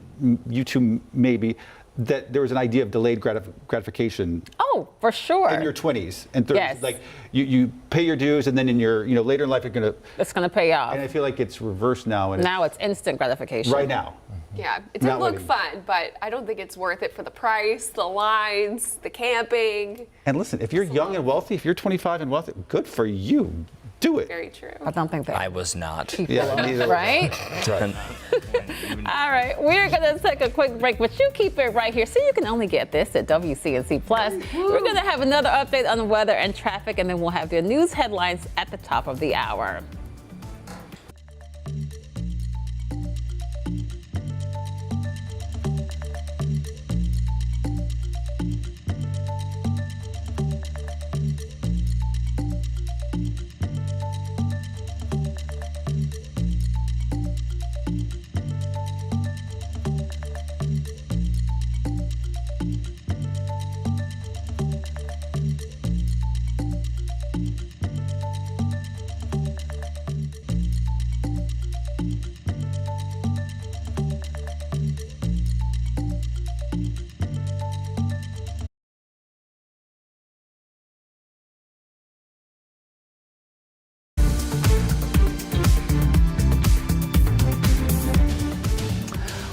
you two maybe, that there was an idea of delayed gratification. Oh, for sure. In your 20s and 30s. Yes. Like you pay your dues, and then in your, later in life, it's going to pay off. And I feel like it's reversed now. And now it's instant gratification. Right now. Yeah, it did look fun, but I don't think it's worth it for the price, the lines, the camping. And listen, if you're young and wealthy, if you're 25 and wealthy, good for you. Do it. Very true. I don't think that. I was not. Yeah, neither. Right? Right. All right, we're going to take a quick break, but you keep it right here so you can only get this at WCNC Plus. We're going to have another update on the weather and traffic, and then we'll have your news headlines at the top of the hour.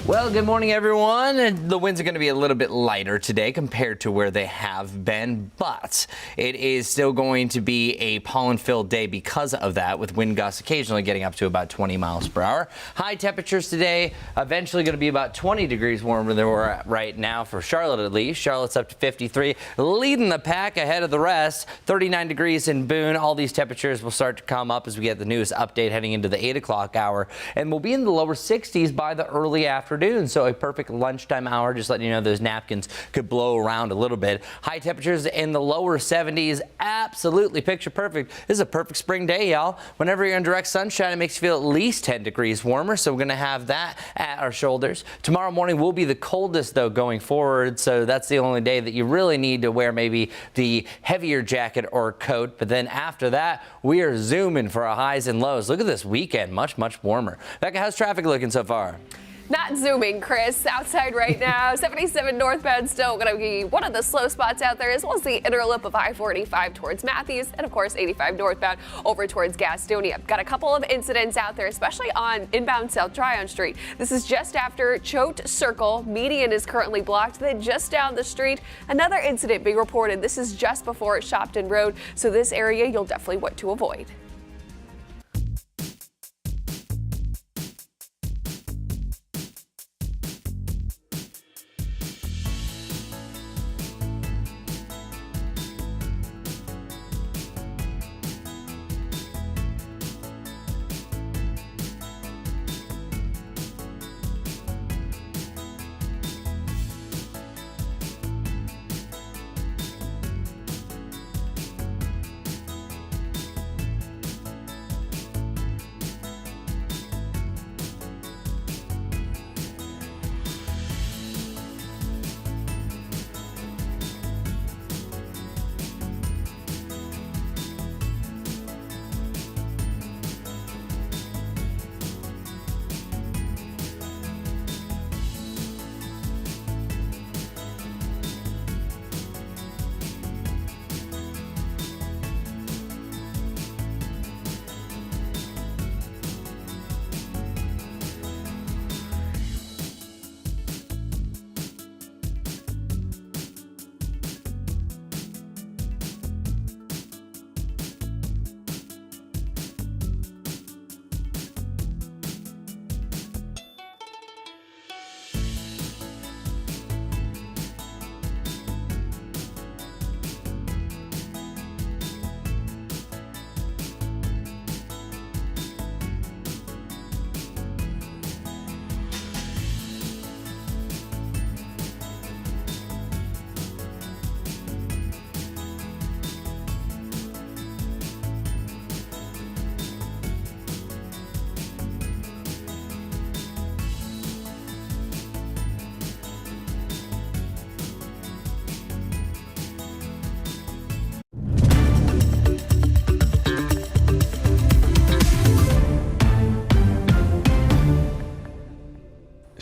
Well, good morning, everyone. The winds are going to be a little bit lighter today compared to where they have been, but it is still going to be a pollen-filled day because of that, with wind gusts occasionally getting up to about 20 miles per hour. High temperatures today, eventually going to be about 20 degrees warmer than we're at right now for Charlotte, at least. Charlotte's up to 53, leading the pack ahead of the rest. 39 degrees in Boone. All these temperatures will start to come up as we get the news update heading into the 8 o'clock hour, and we'll be in the lower 60s by the early afternoon. So a perfect lunchtime hour, just letting you know those napkins could blow around a little bit. High temperatures in the lower 70s, absolutely picture perfect. This is a perfect spring day, y'all. Whenever you're in direct sunshine, it makes you feel at least 10 degrees warmer, so we're going to have that at our shoulders. Tomorrow morning will be the coldest, though, going forward, so that's the only day that you really need to wear maybe the heavier jacket or coat. But then after that, we are zooming for our highs and lows. Look at this weekend, much, much warmer. Becca, how's traffic looking so far? Not zooming, Chris. Outside right now, 77 northbound still going to be one of the slow spots out there, as well as the inner lip of I-45 towards Matthews, and of course 85 northbound over towards Gastonia. Got a couple of incidents out there, especially on inbound South Tryon Street. This is just after Choate Circle. Median is currently blocked. Then just down the street, another incident being reported. This is just before Shopton Road, so this area you'll definitely want to avoid.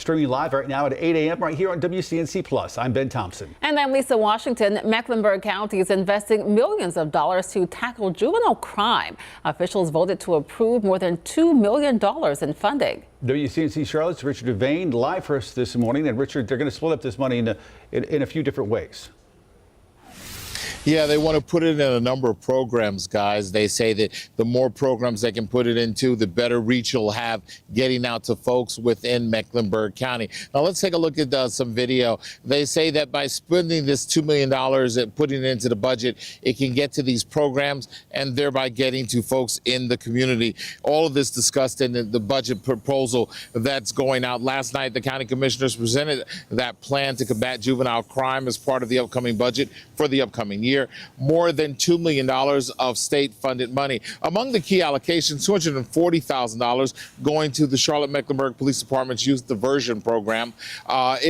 streaming live right now at 8 a.m. right here on WCNC Plus. I'm Ben Thompson. And then Lisa Washington, Mecklenburg County is investing millions of dollars to tackle juvenile crime. Officials voted to approve more than $2 million in funding. WCNC Charlotte's Richard Devane live for us this morning. And Richard, they're going to split up this money in a few different ways. Yeah, they want to put it in a number of programs, guys. They say that the more programs they can put it into, the better reach you'll have getting out to folks within Mecklenburg County. Now, let's take a look at some video. They say that by spending this $2 million and putting it into the budget, it can get to these programs and thereby getting to folks in the community. All of this discussed in the budget proposal that's going out. Last night, the county commissioners presented that plan to combat juvenile crime as part of the upcoming budget for the upcoming year. More than $2 million of state-funded money. Among the key allocations, $240,000 going to the Charlotte-Mecklenburg Police Department's Youth Diversion Program,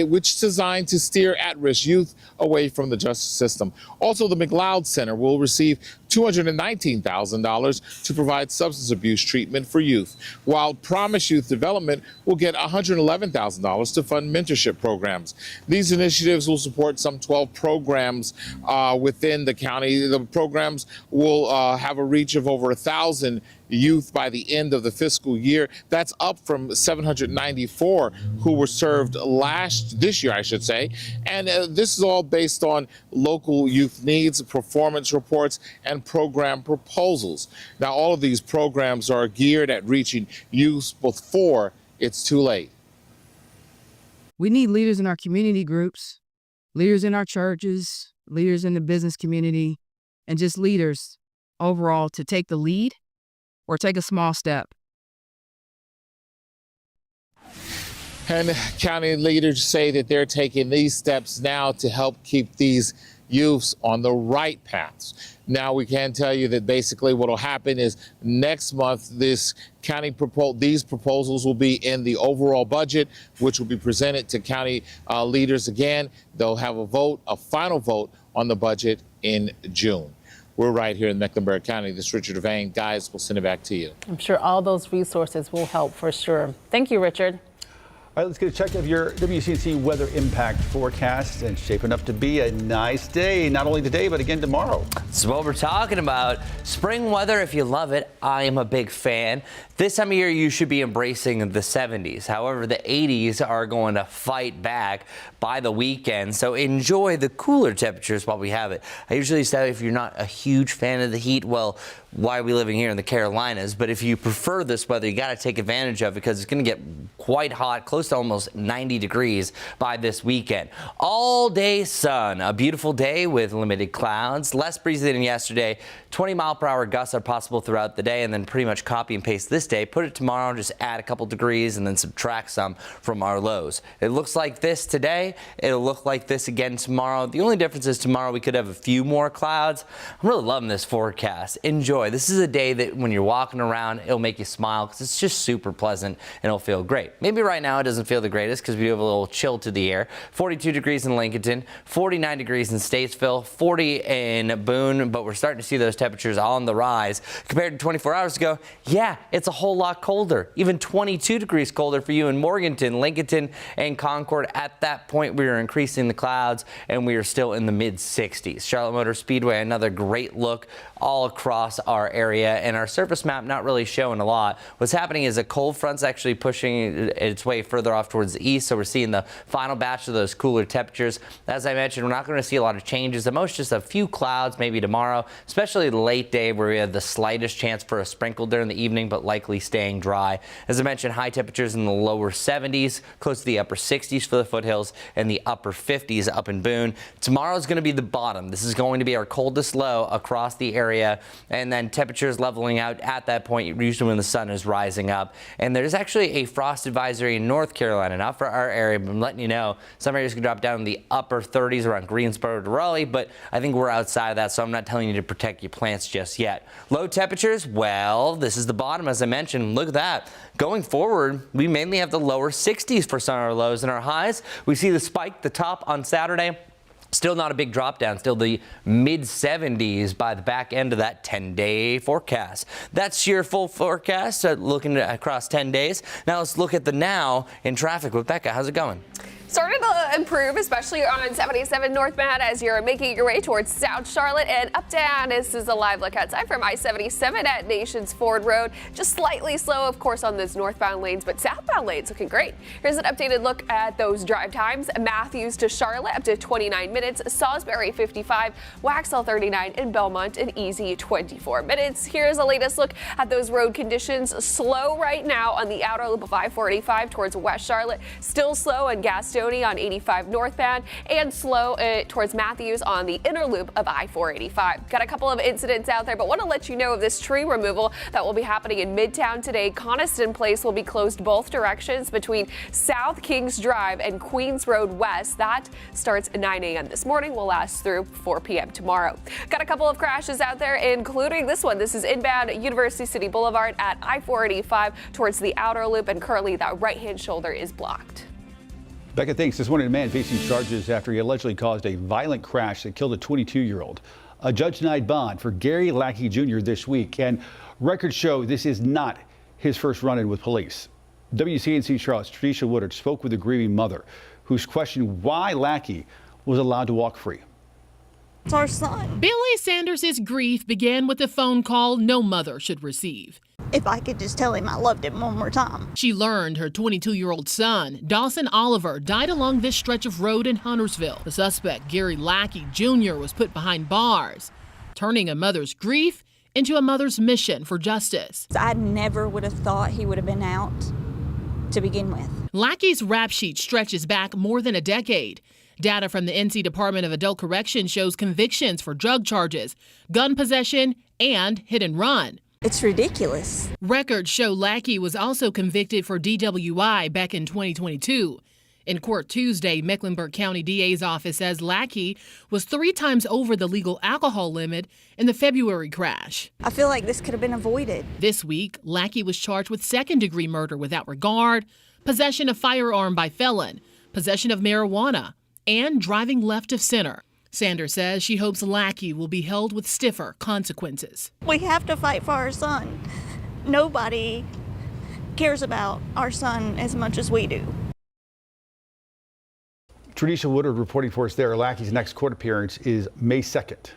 which is designed to steer at-risk youth away from the justice system. Also, the McLeod Center will receive $219,000 to provide substance abuse treatment for youth, while Promise Youth Development will get $111,000 to fund mentorship programs. These initiatives will support some 12 programs within the county. The programs will have a reach of over 1,000 youth by the end of the fiscal year. That's up from 794 who were served this year, I should say. And this is all based on local youth needs, performance reports, and program proposals. Now, all of these programs are geared at reaching youth before it's too late. We need leaders in our community groups, leaders in our churches, leaders in the business community, and just leaders overall to take the lead or take a small step. And county leaders say that they're taking these steps now to help keep these youths on the right paths. Now, we can tell you that basically what will happen is next month, these proposals will be in the overall budget, which will be presented to county leaders again. They'll have a final vote on the budget in June. We're right here in Mecklenburg County. This is Richard Devane. Guys, we'll send it back to you. I'm sure all those resources will help for sure. Thank you, Richard. All right, let's get a check of your WCNC weather impact forecast, and shaping up to be a nice day, not only today, but again tomorrow. This is what we're talking about. Spring weather, if you love it, I am a big fan. This time of year, you should be embracing the 70s. However, the 80s are going to fight back by the weekend, so enjoy the cooler temperatures while we have it. I usually say if you're not a huge fan of the heat, well, why are we living here in the Carolinas? But if you prefer this weather, you got to take advantage of it because it's going to get quite hot, close to almost 90 degrees by this weekend. All day sun, a beautiful day with limited clouds, less breezy than yesterday. 20-mile-per-hour gusts are possible throughout the day, and then pretty much copy and paste this day. Put it tomorrow, just add a couple degrees and then subtract some from our lows. It looks like this today. It'll look like this again tomorrow. The only difference is tomorrow we could have a few more clouds. I'm really loving this forecast. Enjoy. This is a day that when you're walking around, it'll make you smile because it's just super pleasant and it'll feel great. Maybe right now it doesn't feel the greatest because we have a little chill to the air. 42 degrees in Lincoln, 49 degrees in Statesville, 40 in Boone, but we're starting to see those temperatures on the rise. Compared to 24 hours ago, yeah, it's a whole lot colder. Even 22 degrees colder for you in Morganton, Lincoln, and Concord. At that point, we are increasing the clouds and we are still in the mid-60s. Charlotte Motor Speedway, another great look all across our area, and our surface map not really showing a lot. What's happening is a cold front's actually pushing its way further off towards the east, so we're seeing the final batch of those cooler temperatures. As I mentioned, we're not going to see a lot of changes. At most, just a few clouds maybe tomorrow, especially the late day where we have the slightest chance for a sprinkle during the evening, but likely staying dry. As I mentioned, high temperatures in the lower 70s, close to the upper 60s for the foothills, and the upper 50s up in Boone. Tomorrow is going to be the bottom. This is going to be our coldest low across the area, and then temperatures leveling out at that point, usually when the sun is rising up. And there's actually a frost advisory in North Carolina, not for our area, but I'm letting you know some areas can drop down in the upper 30s around Greensboro to Raleigh, but I think we're outside of that, so I'm not telling you to protect your plants just yet. Low temperatures, well, this is the bottom, as I mentioned. Look at that. Going forward, we mainly have the lower 60s for some of our lows and our highs. We see the spike, the top on Saturday. Still not a big drop down, still the mid 70s by the back end of that 10-day forecast. That's your full forecast, looking across 10 days. Now let's look at the now in traffic with Becca. How's it going? Starting to improve, especially on 77 northbound as you're making your way towards South Charlotte and up down. This is a live look outside from I-77 at Nations Ford Road. Just slightly slow, of course, on those northbound lanes, but southbound lanes looking great. Here's an updated look at those drive times. Matthews to Charlotte up to 29 minutes, Salisbury 55, Waxhaw 39, and Belmont an easy 24 minutes. Here's the latest look at those road conditions. Slow right now on the outer loop of I-485 towards West Charlotte. Still slow on Gastonia on 85 northbound, and slow towards Matthews on the inner loop of I-485. Got a couple of incidents out there, but want to let you know of this tree removal that will be happening in Midtown today. Coniston Place will be closed both directions between South Kings Drive and Queens Road West. That starts at 9 a.m. this morning, will last through 4 p.m. tomorrow. Got a couple of crashes out there, including this one. This is inbound University City Boulevard at I-485 towards the outer loop, and currently that right-hand shoulder is blocked. Becca, thanks. This morning, a man facing charges after he allegedly caused a violent crash that killed a 22-year-old. A judge denied bond for Gary Lackey Jr. this week, and records show this is not his first run-in with police. WCNC Charlotte's Tricia Woodard spoke with a grieving mother who's questioned why Lackey was allowed to walk free. It's our son. Billy Sanders' grief began with a phone call no mother should receive. If I could just tell him I loved him one more time. She learned her 22-year-old son, Dawson Oliver, died along this stretch of road in Huntersville. The suspect, Gary Lackey Jr., was put behind bars, turning a mother's grief into a mother's mission for justice. I never would have thought he would have been out to begin with. Lackey's rap sheet stretches back more than a decade. Data from the NC Department of Adult Corrections shows convictions for drug charges, gun possession, and hit and run. It's ridiculous. Records show Lackey was also convicted for DWI back in 2022. In court Tuesday, Mecklenburg County DA's office says Lackey was 3 times over the legal alcohol limit in the February crash. I feel like this could have been avoided. This week, Lackey was charged with second-degree murder without regard, possession of firearm by felon, possession of marijuana, and driving left of center. Sanders says she hopes Lackey will be held with stiffer consequences. We have to fight for our son. Nobody cares about our son as much as we do. Tricia Woodard reporting for us there. Lackey's next court appearance is May 2nd.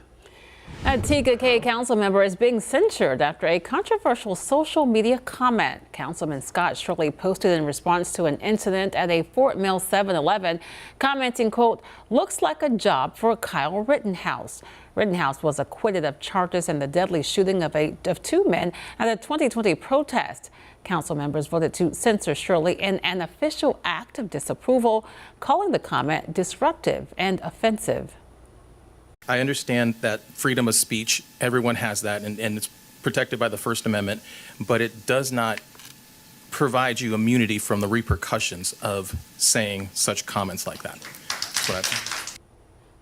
A TKK council member is being censured after a controversial social media comment. Councilman Scott Shirley posted in response to an incident at a Fort Mill 7-Eleven, commenting, quote, "Looks like a job for Kyle Rittenhouse." Rittenhouse was acquitted of charges in the deadly shooting of 2 men at a 2020 protest. Council members voted to censor Shirley in an official act of disapproval, calling the comment disruptive and offensive. I understand that freedom of speech, everyone has that, and it's protected by the First Amendment, but it does not provide you immunity from the repercussions of saying such comments like that. That's what I think.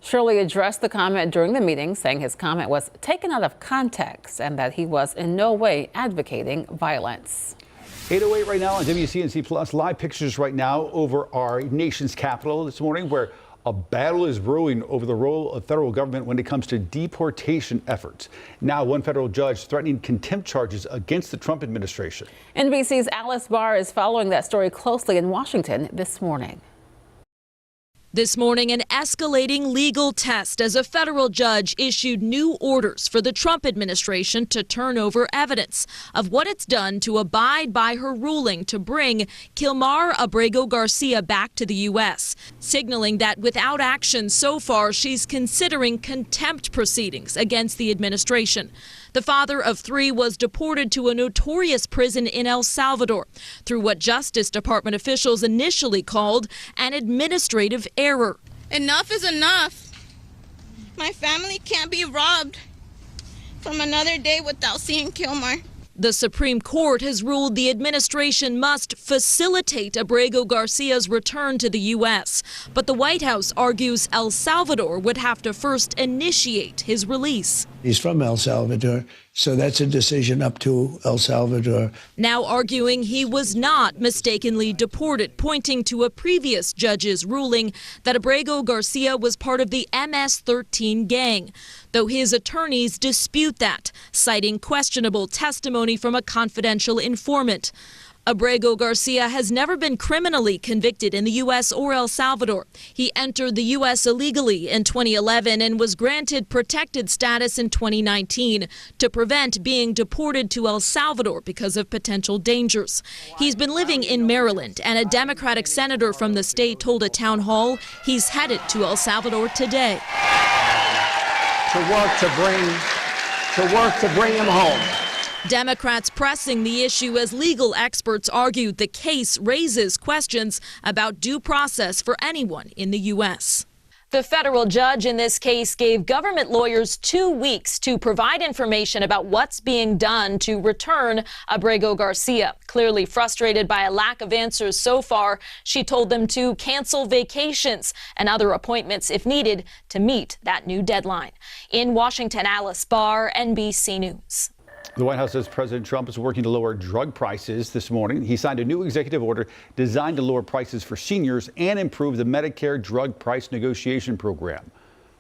Shirley addressed the comment during the meeting, saying his comment was taken out of context and that he was in no way advocating violence. 8:08 right now on WCNC Plus. Live pictures right now over our nation's capital this morning, where a battle is brewing over the role of federal government when it comes to deportation efforts. Now, one federal judge threatening contempt charges against the Trump administration. NBC's Alice Barr is following that story closely in Washington this morning. This morning, an escalating legal test as a federal judge issued new orders for the Trump administration to turn over evidence of what it's done to abide by her ruling to bring Kilmar Abrego Garcia back to the U.S., signaling that without action so far, she's considering contempt proceedings against the administration. The father of 3 was deported to a notorious prison in El Salvador through what Justice Department officials initially called an administrative error. Enough is enough. My family can't be robbed from another day without seeing Kilmar. The Supreme Court has ruled the administration must facilitate Abrego Garcia's return to the U.S., but the White House argues El Salvador would have to first initiate his release. He's from El Salvador, so that's a decision up to El Salvador. Now arguing he was not mistakenly deported, pointing to a previous judge's ruling that Abrego Garcia was part of the MS-13 gang, though his attorneys dispute that, citing questionable testimony from a confidential informant. Abrego Garcia has never been criminally convicted in the U.S. or El Salvador. He entered the U.S. illegally in 2011 and was granted protected status in 2019 to prevent being deported to El Salvador because of potential dangers. He's been living in Maryland, and a Democratic senator from the state told a town hall he's headed to El Salvador today. To work to bring him home. Democrats pressing the issue as legal experts argued the case raises questions about due process for anyone in the U.S. The federal judge in this case gave government lawyers 2 weeks to provide information about what's being done to return Abrego Garcia. Clearly frustrated by a lack of answers so far, she told them to cancel vacations and other appointments if needed to meet that new deadline. In Washington, Alice Barr, NBC News. The White House says President Trump is working to lower drug prices this morning. He signed a new executive order designed to lower prices for seniors and improve the Medicare drug price negotiation program.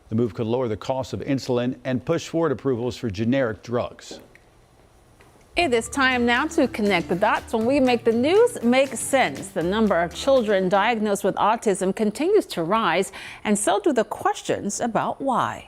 The move could lower the cost of insulin and push forward approvals for generic drugs. It is time now to connect the dots when we make the news make sense. The number of children diagnosed with autism continues to rise, and so do the questions about why.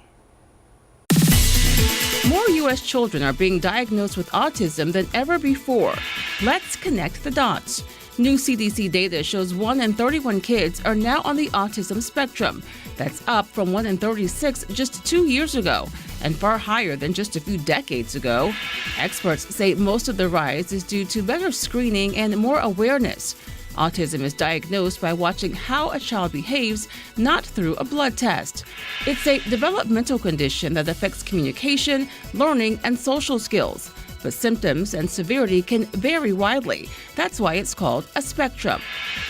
More U.S. children are being diagnosed with autism than ever before. Let's connect the dots. New CDC data shows 1 in 31 kids are now on the autism spectrum. That's up from 1 in 36 just 2 years ago, and far higher than just a few decades ago. Experts say most of the rise is due to better screening and more awareness. Autism is diagnosed by watching how a child behaves, not through a blood test. It's a developmental condition that affects communication, learning, and social skills. But symptoms and severity can vary widely. That's why it's called a spectrum.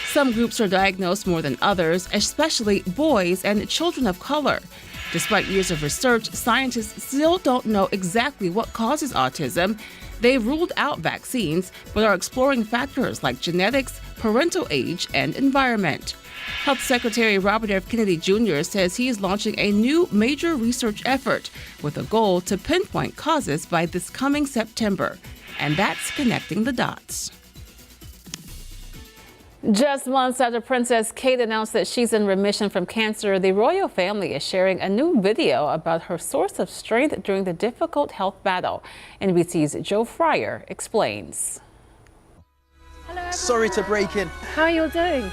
Some groups are diagnosed more than others, especially boys and children of color. Despite years of research, scientists still don't know exactly what causes autism. They've ruled out vaccines, but are exploring factors like genetics, parental age, and environment. Health Secretary Robert F. Kennedy Jr. says he is launching a new major research effort with a goal to pinpoint causes by this coming September. And that's connecting the dots. Just months after Princess Kate announced that she's in remission from cancer, the royal family is sharing a new video about her source of strength during the difficult health battle. NBC's Joe Fryer explains. Hello, sorry to break in. How are you all doing?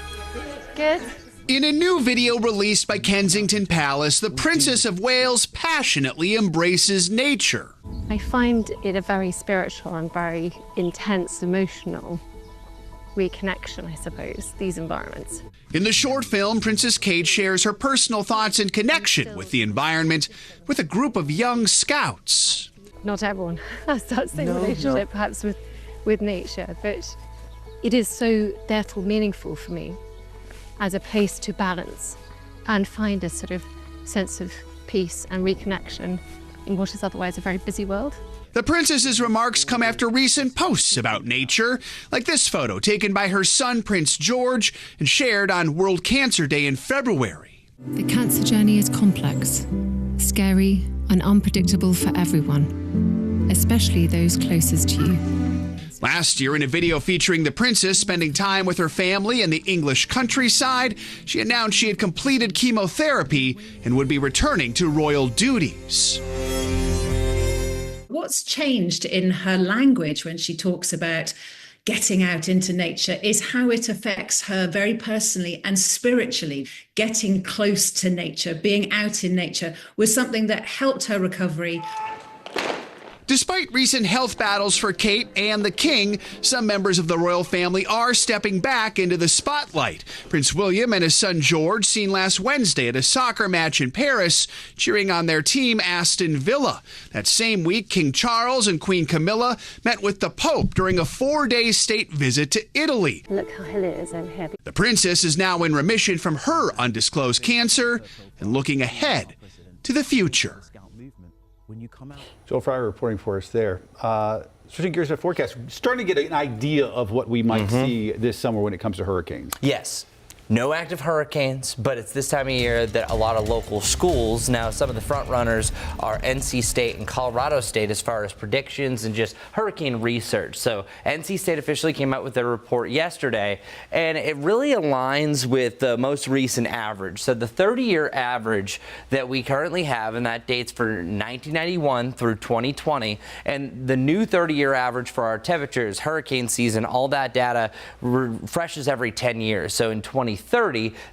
Good? In a new video released by Kensington Palace, the Princess of Wales passionately embraces nature. I find it a very spiritual and very intense, emotional reconnection, I suppose, these environments. In the short film, Princess Kate shares her personal thoughts and connection with the environment with a group of young scouts. Not everyone has that same relationship, perhaps, with nature, but it is so therefore meaningful for me as a place to balance and find a sort of sense of peace and reconnection in what is otherwise a very busy world. The princess's remarks come after recent posts about nature, like this photo taken by her son, Prince George, and shared on World Cancer Day in February. The cancer journey is complex, scary, and unpredictable for everyone, especially those closest to you. Last year, in a video featuring the princess spending time with her family in the English countryside, she announced she had completed chemotherapy and would be returning to royal duties. What's changed in her language when she talks about getting out into nature is how it affects her very personally and spiritually. Getting close to nature, being out in nature, was something that helped her recovery. Despite recent health battles for Kate and the King, some members of the royal family are stepping back into the spotlight. Prince William and his son George seen last Wednesday at a soccer match in Paris, cheering on their team Aston Villa. That same week, King Charles and Queen Camilla met with the Pope during a 4-day state visit to Italy. Look how hill it is over here. The princess is now in remission from her undisclosed cancer and looking ahead to the future. when you come out. Joel Fryer reporting for us there. Switching gears to the forecast, starting to get an idea of what we might see this summer when it comes to hurricanes. Yes. No active hurricanes, but it's this time of year that a lot of local schools, now some of the front runners are NC State and Colorado State as far as predictions and just hurricane research. So NC State officially came out with their report yesterday, and it really aligns with the most recent average. So the 30-year average that we currently have, and that dates for 1991 through 2020, and the new 30-year average for our temperatures, hurricane season, all that data refreshes every 10 years. So in 2030,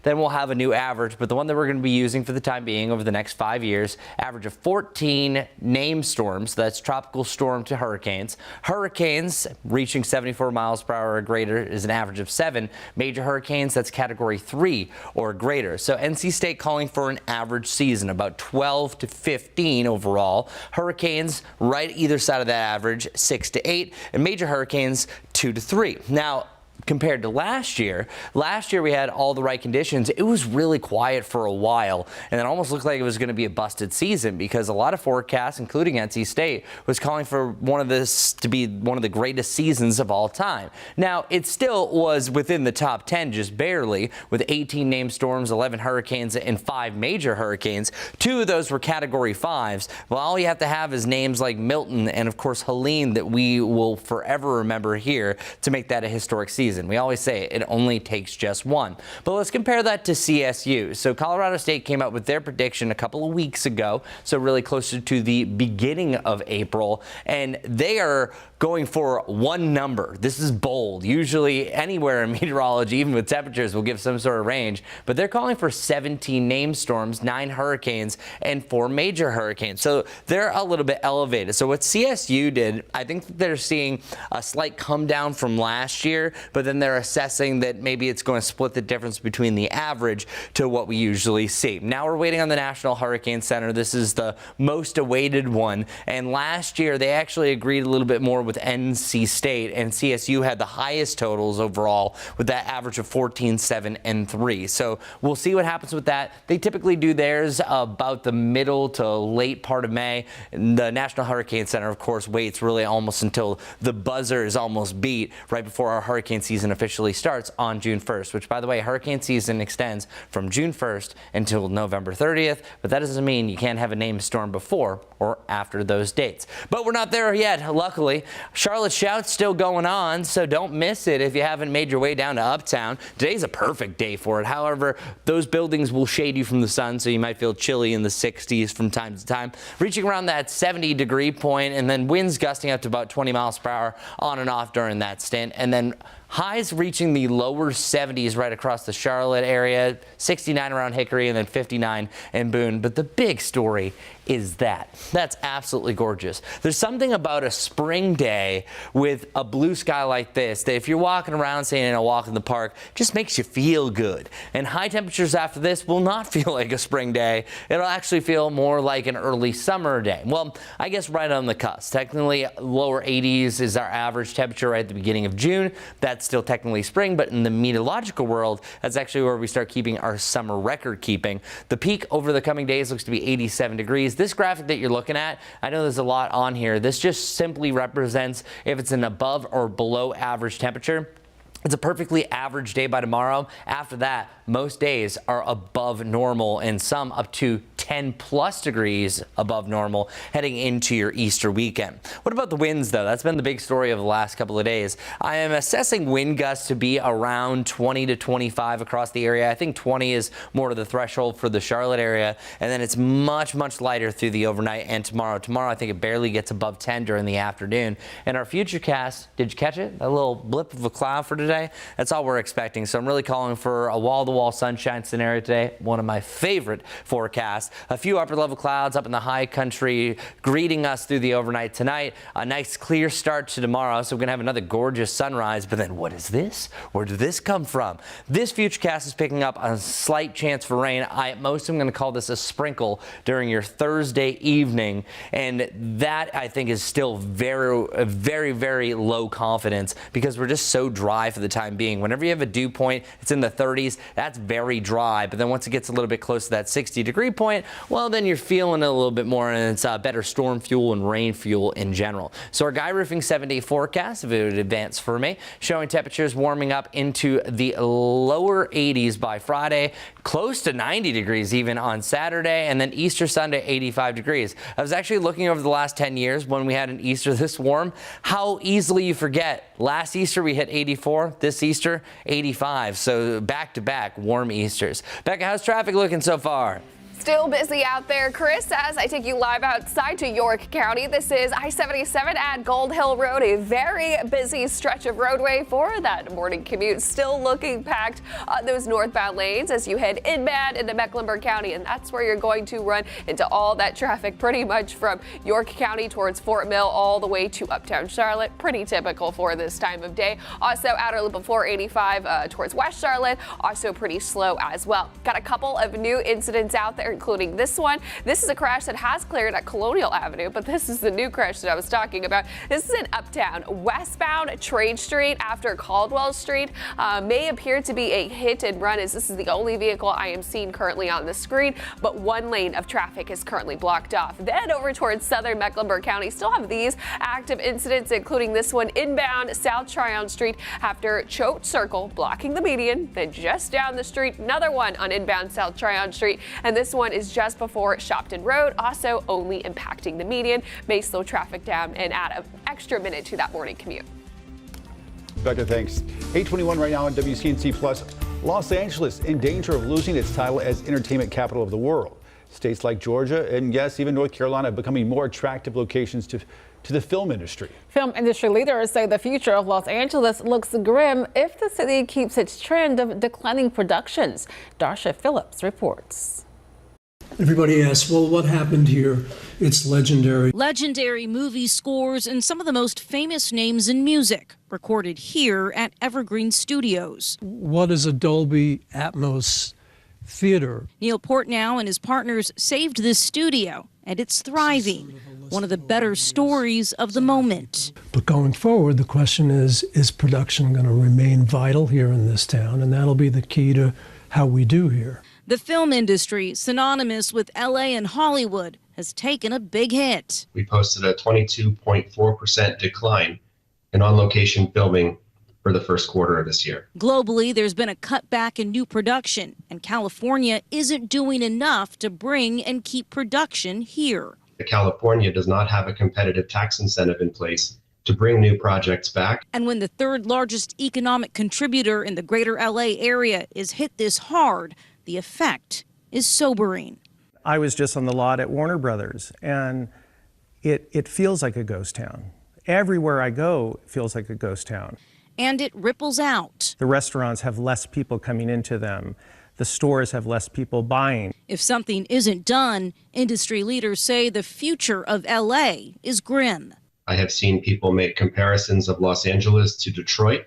then we'll have a new average, but the one that we're going to be using for the time being over the next 5 years, average of 14 named storms. That's tropical storm to hurricanes. Hurricanes reaching 74 miles per hour or greater is an average of 7. Major hurricanes, that's category 3 or greater. So NC State calling for an average season, about 12 to 15 overall. Hurricanes right either side of that average, 6 to 8, and major hurricanes 2 to 3. Now, compared to last year we had all the right conditions. It was really quiet for a while, and it almost looked like it was going to be a busted season because a lot of forecasts, including NC State, was calling for this to be one of the greatest seasons of all time. Now, it still was within the top 10, just barely, with 18 named storms, 11 hurricanes, and 5 major hurricanes. 2 of those were category 5s. Well, all you have to have is names like Milton and, of course, Helene that we will forever remember here to make that a historic season. We always say it only takes just one. But let's compare that to CSU. So Colorado State came out with their prediction a couple of weeks ago, so really closer to the beginning of April, and they are going for one number. This is bold. Usually anywhere in meteorology, even with temperatures, will give some sort of range, but they're calling for 17 named storms, 9 hurricanes, and 4 major hurricanes. So they're a little bit elevated. So what CSU did, I think that they're seeing a slight come down from last year, but then they're assessing that maybe it's going to split the difference between the average to what we usually see. Now we're waiting on the National Hurricane Center. This is the most awaited one, and last year they actually agreed a little bit more with NC State, and CSU had the highest totals overall with that average of 14, 7, and 3. So we'll see what happens with that. They typically do theirs about the middle to late part of May. And the National Hurricane Center, of course, waits really almost until the buzzer is almost beat right before our hurricane season officially starts on June 1st, which, by the way, hurricane season extends from June 1st until November 30th, but that doesn't mean you can't have a named storm before or after those dates. But we're not there yet, luckily. Charlotte Shout's still going on, so don't miss it if you haven't made your way down to Uptown. Today's a perfect day for it. However, those buildings will shade you from the sun, so you might feel chilly in the 60s from time to time, reaching around that 70-degree point, and then winds gusting up to about 20 miles per hour on and off during that stint, and then highs reaching the lower 70s right across the Charlotte area, 69 around Hickory, and then 59 in Boone. But the big story is that's absolutely gorgeous. There's something about a spring day with a blue sky like this that if you're walking around saying a walk in the park, just makes you feel good. And high temperatures after this will not feel like a spring day. It'll actually feel more like an early summer day. Well, I guess right on the cusp. Technically, lower 80s is our average temperature right at the beginning of June. That's still technically spring, but in the meteorological world, that's actually where we start keeping our summer record keeping. The peak over the coming days looks to be 87 degrees. This graphic that you're looking at, I know there's a lot on here. This just simply represents if it's an above or below average temperature. It's a perfectly average day by tomorrow. After that, most days are above normal and some up to 10+ degrees above normal heading into your Easter weekend. What about the winds, though? That's been the big story of the last couple of days. I am assessing wind gusts to be around 20 to 25 across the area. I think 20 is more of the threshold for the Charlotte area, and then it's much, much lighter through the overnight and tomorrow. Tomorrow, I think it barely gets above 10 during the afternoon. And our future cast, did you catch it? A little blip of a cloud for today? That's all we're expecting. So I'm really calling for a wall-to-wall sunshine scenario today. One of my favorite forecasts. A few upper-level clouds up in the high country greeting us through the overnight tonight. A nice clear start to tomorrow. So we're going to have another gorgeous sunrise. But then what is this? Where did this come from? This futurecast is picking up a slight chance for rain. At most, I'm going to call this a sprinkle during your Thursday evening. And that, I think, is still very, very low confidence because we're just so dry for for the time being. Whenever you have a dew point, it's in the 30s. That's very dry. But then once it gets a little bit close to that 60-degree point, well, then you're feeling it a little bit more, and it's better storm fuel and rain fuel in general. So our Guy Roofing 7-day forecast, if it would advance for me, showing temperatures warming up into the lower 80s by Friday, close to 90 degrees even on Saturday, and then Easter Sunday, 85 degrees. I was actually looking over the last 10 years when we had an Easter this warm, how easily you forget. Last Easter we hit 84, this Easter 85, so back-to-back warm Easters. Becca, how's traffic looking so far? Still busy out there, Chris, as I take you live outside to York County. This is I-77 at Gold Hill Road, a very busy stretch of roadway for that morning commute. Still looking packed on those northbound lanes as you head inbound into Mecklenburg County, and that's where you're going to run into all that traffic pretty much from York County towards Fort Mill all the way to uptown Charlotte. Pretty typical for this time of day. Also, outer loop of 485 towards West Charlotte, also pretty slow as well. Got a couple of new incidents out there, including this one. This is a crash that has cleared at Colonial Avenue, but this is the new crash that I was talking about. This is in Uptown, westbound Trade Street after Caldwell Street. May appear to be a hit and run, as this is the only vehicle I am seeing currently on the screen, but one lane of traffic is currently blocked off. Then over towards southern Mecklenburg County, still have these active incidents, including this one inbound South Tryon Street after Choate Circle, blocking the median. Then just down the street, another one on inbound South Tryon Street, and this one is just before Shopton Road, also only impacting the median. May slow traffic down and add an extra minute to that morning commute. Becca, thanks. 8:21 right now on WCNC Plus. Los Angeles in danger of losing its title as entertainment capital of the world. States like Georgia and yes, even North Carolina are becoming more attractive locations to the film industry. Film industry leaders say the future of Los Angeles looks grim if the city keeps its trend of declining productions. Darsha Phillips reports. Everybody asks, well, what happened here? It's legendary. Legendary movie scores and some of the most famous names in music recorded here at Evergreen Studios. What is a Dolby Atmos theater? Neil Portnow and his partners saved this studio, and it's thriving. One of the better stories of the moment. But going forward, the question is production going to remain vital here in this town? And that'll be the key to how we do here. The film industry, synonymous with LA and Hollywood, has taken a big hit. We posted a 22.4% decline in on-location filming for the first quarter of this year. Globally, there's been a cutback in new production, and California isn't doing enough to bring and keep production here. California does not have a competitive tax incentive in place to bring new projects back. And when the third largest economic contributor in the greater LA area is hit this hard, the effect is sobering. I was just on the lot at Warner Brothers, and it feels like a ghost town. Everywhere I go, it feels like a ghost town. And it ripples out. The restaurants have less people coming into them. The stores have less people buying. If something isn't done, industry leaders say the future of LA is grim. I have seen people make comparisons of Los Angeles to Detroit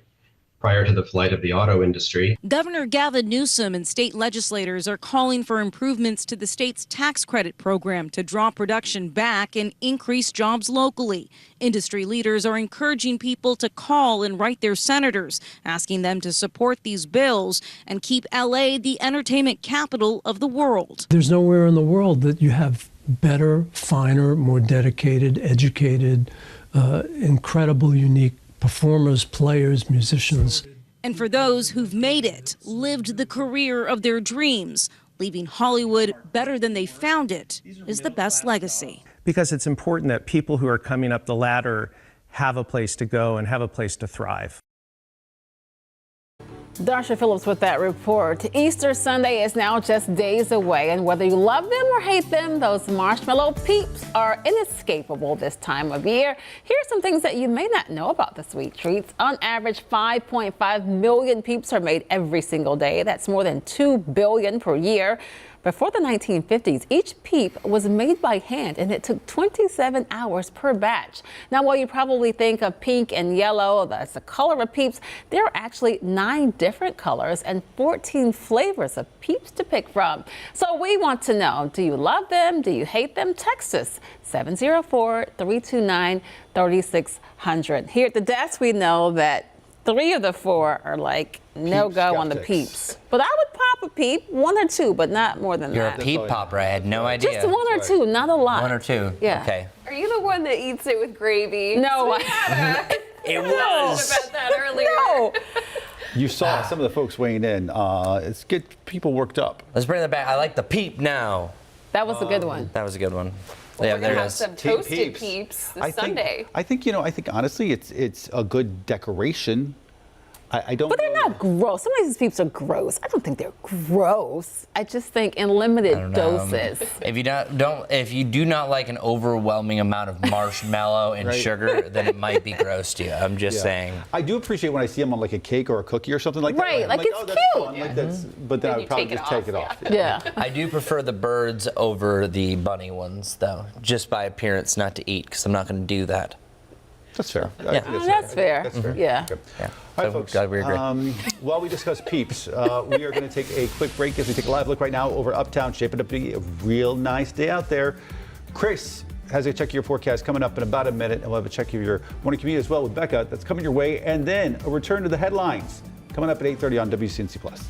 prior to the flight of the auto industry. Governor Gavin Newsom and state legislators are calling for improvements to the state's tax credit program to draw production back and increase jobs locally. Industry leaders are encouraging people to call and write their senators, asking them to support these bills and keep LA the entertainment capital of the world. There's nowhere in the world that you have better, finer, more dedicated, educated, incredible, unique performers, players, musicians. And for those who've made it, lived the career of their dreams, leaving Hollywood better than they found it is the best legacy. Because it's important that people who are coming up the ladder have a place to go and have a place to thrive. Darsha Phillips with that report. Easter Sunday is now just days away, and whether you love them or hate them, those marshmallow peeps are inescapable this time of year. Here are some things that you may not know about the sweet treats. On average, 5.5 million peeps are made every single day. That's more than 2 billion per year. Before the 1950s, each peep was made by hand, and it took 27 hours per batch. Now, while you probably think of pink and yellow, that's the color of peeps, there are actually 9 different colors and 14 flavors of peeps to pick from. So we want to know, do you love them? Do you hate them? Text us 704-329-3600. Here at the desk, we know that 3 of the 4 are like no-go on the peeps. But I would pop a peep, 1 or 2, but not more than You're that. a peep popper. I had no idea. Just 1 or 2, not a lot. 1 or 2. Yeah. Okay. Are you the one that eats it with gravy? No. It was. About that earlier. No. You saw some of the folks weighing in. It's get people worked up. Let's bring that back. I like the peep now. That was a good one. That was a good one. Well, yeah, we're there gonna it have is. some toasted peeps this Sunday. I think honestly, it's a good decoration. I don't. But they're not gross. Some of these peeps are gross. I don't think they're gross. I just think in limited doses. If you do not like an overwhelming amount of marshmallow and sugar, then it might be gross to you. I'm just saying. I do appreciate when I see them on like a cake or a cookie or something like that. Right, like it's that's cute. fun. Like that's, but then I would probably just take it off. Yeah. I do prefer the birds over the bunny ones, though, just by appearance, not to eat, because I'm not going to do that. That's fair. Yeah. That's fair. That's fair. Yeah. Okay. Yeah. All right, So, folks. glad we agree. While we discuss peeps, we are going to take a quick break as we take a live look right now over Uptown. Shaping up to be a real nice day out there. Chris has a check of your forecast coming up in about a minute, and we'll have a check of your morning commute as well with Becca. That's coming your way, and then a return to the headlines coming up at 8:30 on WCNC Plus.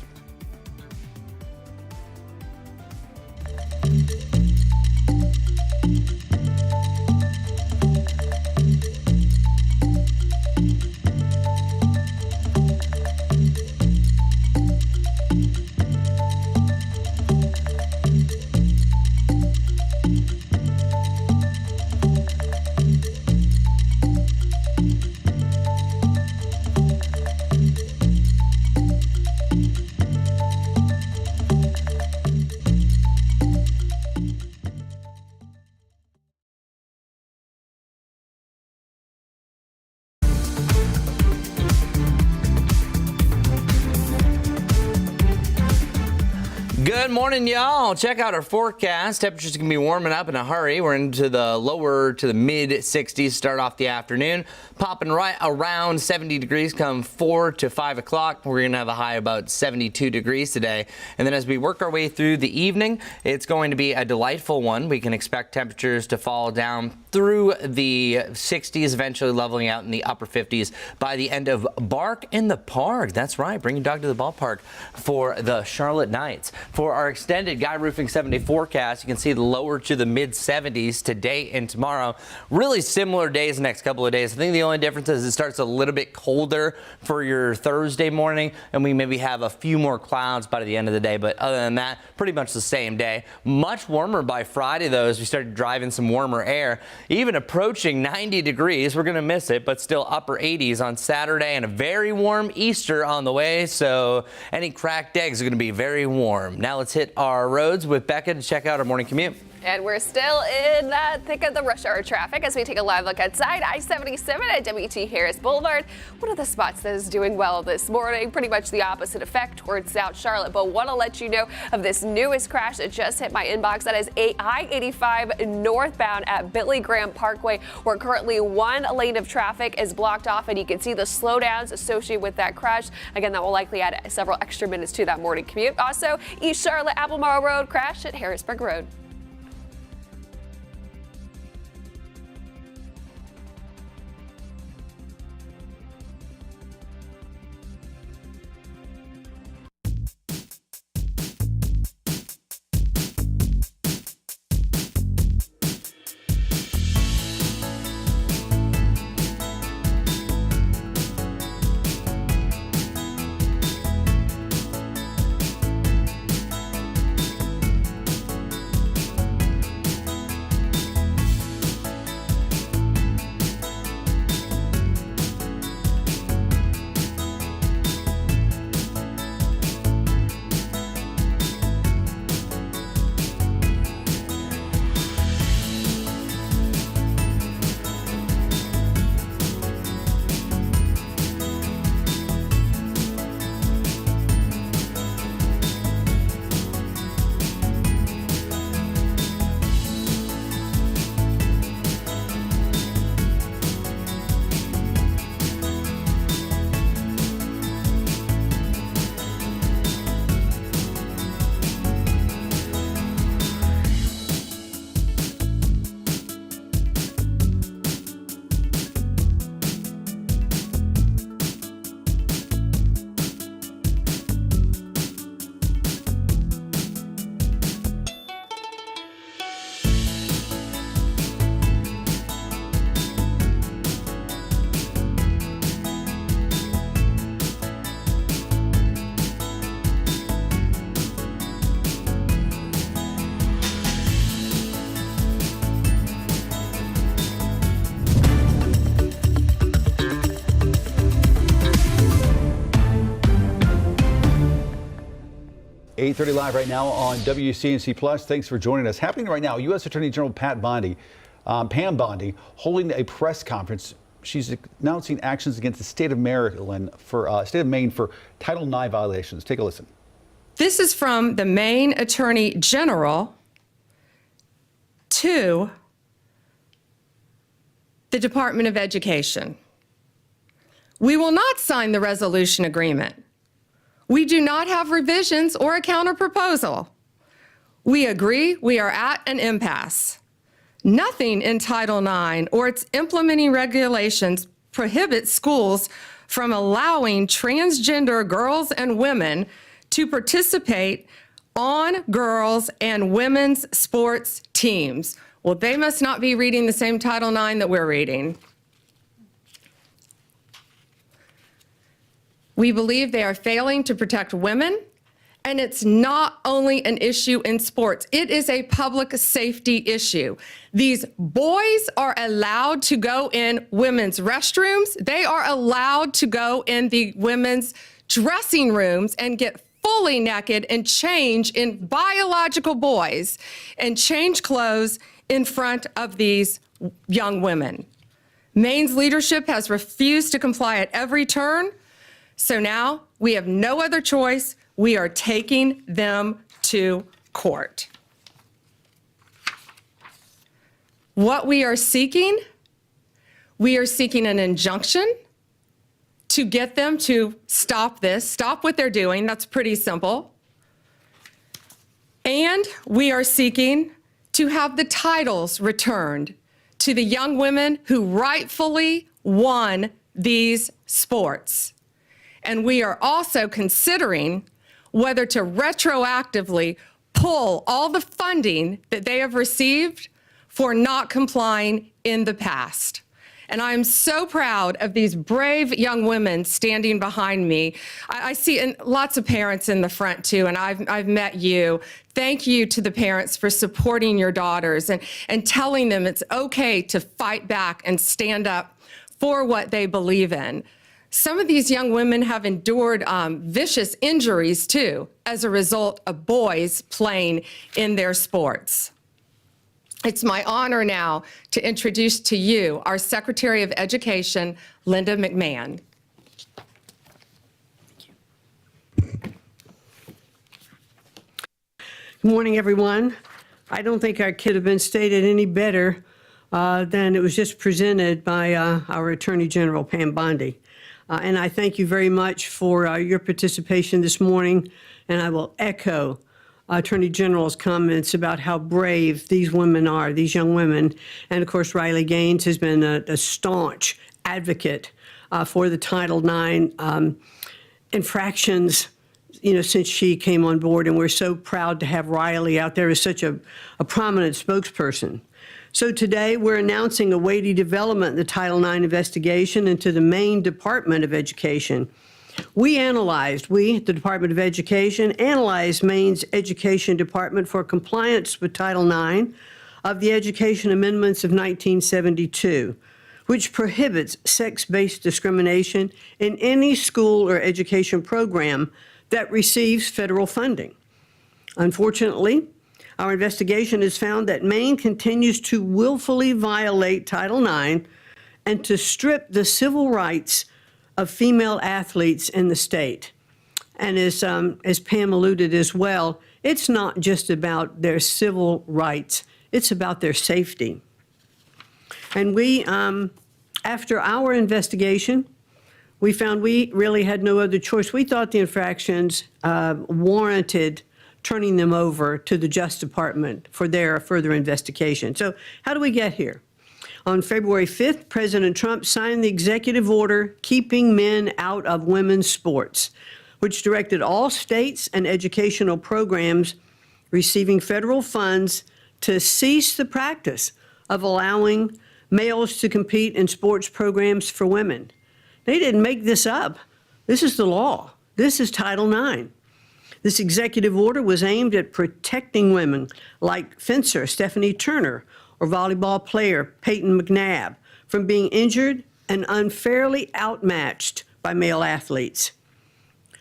Good morning, y'all. Check out our forecast. Temperatures can be warming up in a hurry. We're into the lower to the mid 60s. Start off the afternoon, popping right around 70 degrees come 4 to 5 o'clock. We're going to have a high about 72 degrees today. And then as we work our way through the evening, it's going to be a delightful one. We can expect temperatures to fall down through the 60s, eventually leveling out in the upper 50s by the end of Bark in the Park. That's right. Bring your dog to the ballpark for the Charlotte Knights. For our extended Guy Roofing 7-day forecast, you can see the lower to the mid 70s today and tomorrow. Really similar days the next couple of days. I think the only difference is it starts a little bit colder for your Thursday morning, and we maybe have a few more clouds by the end of the day. But other than that, pretty much the same day. Much warmer by Friday, though, as we started driving some warmer air. Even approaching 90 degrees. We're going to miss it, but still upper 80s on Saturday, and a very warm Easter on the way. So any cracked eggs are going to be very warm. Now let's hit our roads with Becca to check out our morning commute. And we're still in the thick of the rush hour traffic as we take a live look outside I-77 at W.T. Harris Boulevard. One of the spots that is doing well this morning, pretty much the opposite effect towards South Charlotte. But want to let you know of this newest crash that just hit my inbox. That is I-85 northbound at Billy Graham Parkway, where currently one lane of traffic is blocked off, and you can see the slowdowns associated with that crash. Again, that will likely add several extra minutes to that morning commute. Also, East Charlotte Albemarle Road crash at Harrisburg Road. 8:30 live right now on WCNC Plus. Thanks for joining us. Happening right now, U.S. Attorney General Pam Bondi, holding a press conference. She's announcing actions against the state of Maine for Title IX violations. Take a listen. This is from the Maine Attorney General to the Department of Education. We will not sign the resolution agreement. We do not have revisions or a counterproposal. We agree we are at an impasse. Nothing in Title IX or its implementing regulations prohibits schools from allowing transgender girls and women to participate on girls' and women's sports teams. Well, they must not be reading the same Title IX that we're reading. We believe they are failing to protect women, and it's not only an issue in sports, it is a public safety issue. These boys are allowed to go in women's restrooms. They are allowed to go in the women's dressing rooms and get fully naked and change in biological boys and change clothes in front of these young women. Maine's leadership has refused to comply at every turn, so now we have no other choice. We are taking them to court. What we are seeking an injunction to get them to stop this, stop what they're doing. That's pretty simple. And we are seeking to have the titles returned to the young women who rightfully won these sports. And we are also considering whether to retroactively pull all the funding that they have received for not complying in the past. And I'm so proud of these brave young women standing behind me. I see and lots of parents in the front too, and I've met you. Thank you to the parents for supporting your daughters and telling them it's okay to fight back and stand up for what they believe in. Some of these young women have endured vicious injuries too as a result of boys playing in their sports. It's my honor now to introduce to you our Secretary of Education, Linda McMahon. Good morning, everyone. I don't think I could have been stated any better than it was just presented by our Attorney General, Pam Bondi. And I thank you very much for your participation this morning, and I will echo Attorney General's comments about how brave these women are, these young women. And of course, Riley Gaines has been a staunch advocate for the Title IX infractions, since she came on board. And we're so proud to have Riley out there as such a prominent spokesperson. So today we're announcing a weighty development in the Title IX investigation into the Maine Department of Education. We, the Department of Education, analyzed Maine's Education Department for compliance with Title IX of the Education Amendments of 1972, which prohibits sex-based discrimination in any school or education program that receives federal funding. Unfortunately, our investigation has found that Maine continues to willfully violate Title IX and to strip the civil rights of female athletes in the state. And as Pam alluded as well, it's not just about their civil rights, it's about their safety. And we, after our investigation, we found we really had no other choice. We thought the infractions warranted turning them over to the Justice Department for their further investigation. So how do we get here? On February 5th, President Trump signed the executive order keeping men out of women's sports, which directed all states and educational programs receiving federal funds to cease the practice of allowing males to compete in sports programs for women. They didn't make this up. This is the law. This is Title IX. This executive order was aimed at protecting women like fencer Stephanie Turner or volleyball player Peyton McNabb from being injured and unfairly outmatched by male athletes.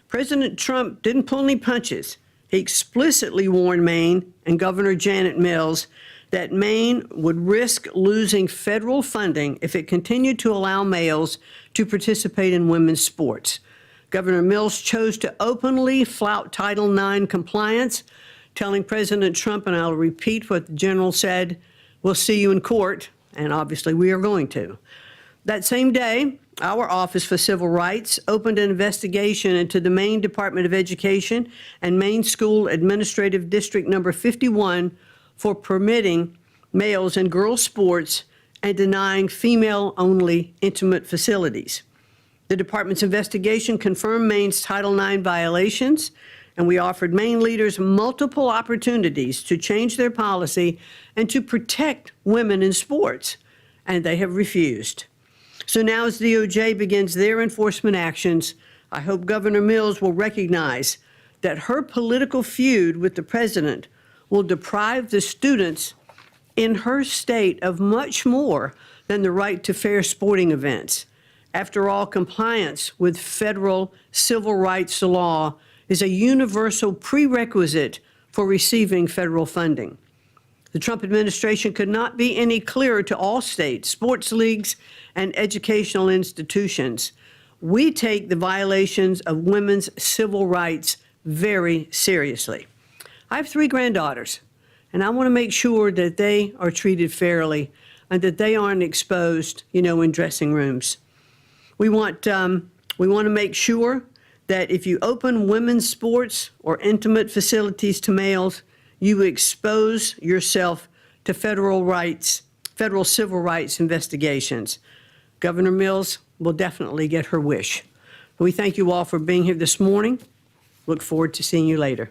President Trump didn't pull any punches. He explicitly warned Maine and Governor Janet Mills that Maine would risk losing federal funding if it continued to allow males to participate in women's sports. Governor Mills chose to openly flout Title IX compliance, telling President Trump, and I'll repeat what the general said, "We'll see you in court," and obviously we are going to. That same day, our Office for Civil Rights opened an investigation into the Maine Department of Education and Maine School Administrative District Number 51 for permitting males and girls sports and denying female-only intimate facilities. The department's investigation confirmed Maine's Title IX violations, and we offered Maine leaders multiple opportunities to change their policy and to protect women in sports, and they have refused. So now as DOJ begins their enforcement actions, I hope Governor Mills will recognize that her political feud with the president will deprive the students in her state of much more than the right to fair sporting events. After all, compliance with federal civil rights law is a universal prerequisite for receiving federal funding. The Trump administration could not be any clearer to all states, sports leagues, and educational institutions. We take the violations of women's civil rights very seriously. I have 3 granddaughters, and I want to make sure that they are treated fairly and that they aren't exposed, in dressing rooms. We want to make sure that if you open women's sports or intimate facilities to males, you expose yourself to federal civil rights investigations. Governor Mills will definitely get her wish. We thank you all for being here this morning. Look forward to seeing you later.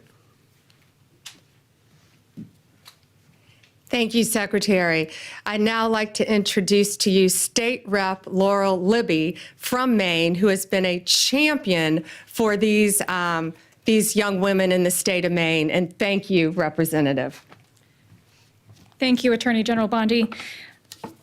Thank you, Secretary. I'd now like to introduce to you State Rep Laurel Libby from Maine, who has been a champion for these young women in the state of Maine. And thank you, Representative. Thank you, Attorney General Bondi.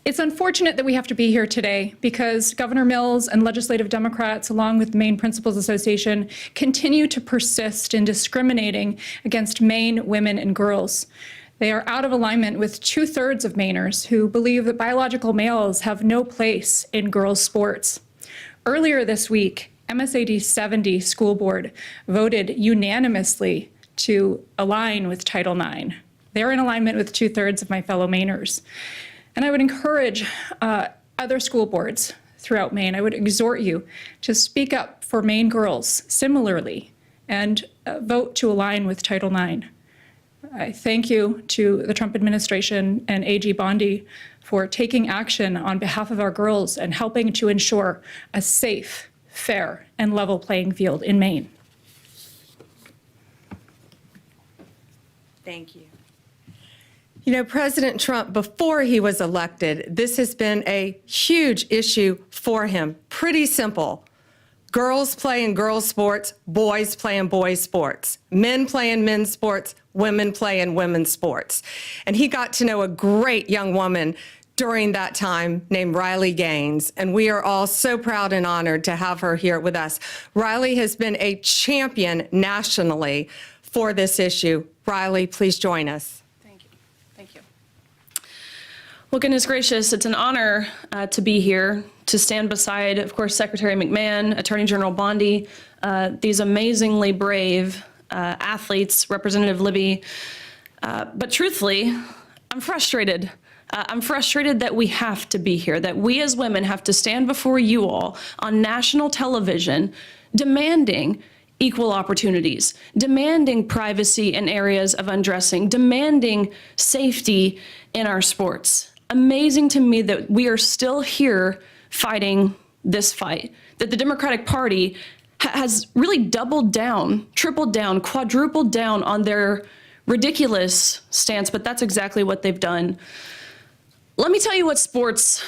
It's unfortunate that we have to be here today because Governor Mills and legislative Democrats, along with the Maine Principals Association, continue to persist in discriminating against Maine women and girls. They are out of alignment with 2/3 of Mainers who believe that biological males have no place in girls' sports. Earlier this week, MSAD 70 School Board voted unanimously to align with Title IX. They're in alignment with 2/3 of my fellow Mainers. And I would encourage other school boards throughout Maine, I would exhort you to speak up for Maine girls similarly and vote to align with Title IX. I thank you to the Trump administration and AG Bondi for taking action on behalf of our girls and helping to ensure a safe, fair, and level playing field in Maine. Thank you. President Trump, before he was elected, this has been a huge issue for him. Pretty simple. Girls play in girls' sports, boys play in boys' sports. Men play in men's sports, women play in women's sports. And he got to know a great young woman during that time named Riley Gaines, and we are all so proud and honored to have her here with us. Riley has been a champion nationally for this issue. Riley, please join us. Thank you. Well, goodness gracious, it's an honor to be here, to stand beside, of course, Secretary McMahon, Attorney General Bondi, these amazingly brave athletes, Representative Libby. But truthfully, I'm frustrated. I'm frustrated that we have to be here, that we as women have to stand before you all on national television demanding equal opportunities, demanding privacy in areas of undressing, demanding safety in our sports. Amazing to me that we are still here fighting this fight, that the Democratic Party has really doubled down, tripled down, quadrupled down on their ridiculous stance, but that's exactly what they've done. Let me tell you what sports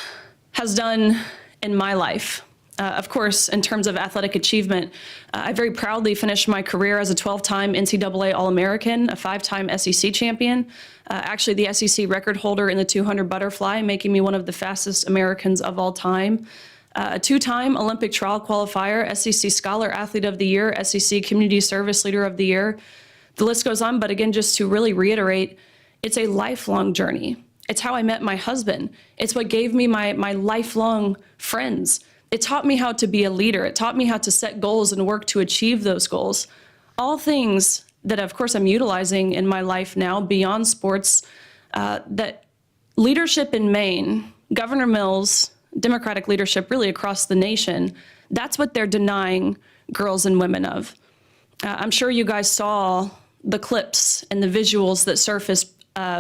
has done in my life. Of course, in terms of athletic achievement, I very proudly finished my career as a 12-time NCAA All-American, a 5-time SEC champion, actually the SEC record holder in the 200 butterfly, making me one of the fastest Americans of all time, a 2-time Olympic trial qualifier, SEC Scholar Athlete of the Year, SEC Community Service Leader of the Year, The list goes on, but again, just to really reiterate, it's a lifelong journey. It's how I met my husband. It's what gave me my lifelong friends. It taught me how to be a leader. It taught me how to set goals and work to achieve those goals. All things that, of course, I'm utilizing in my life now beyond sports, that leadership in Maine, Governor Mills, Democratic leadership really across the nation, that's what they're denying girls and women of. I'm sure you guys saw the clips and the visuals that surfaced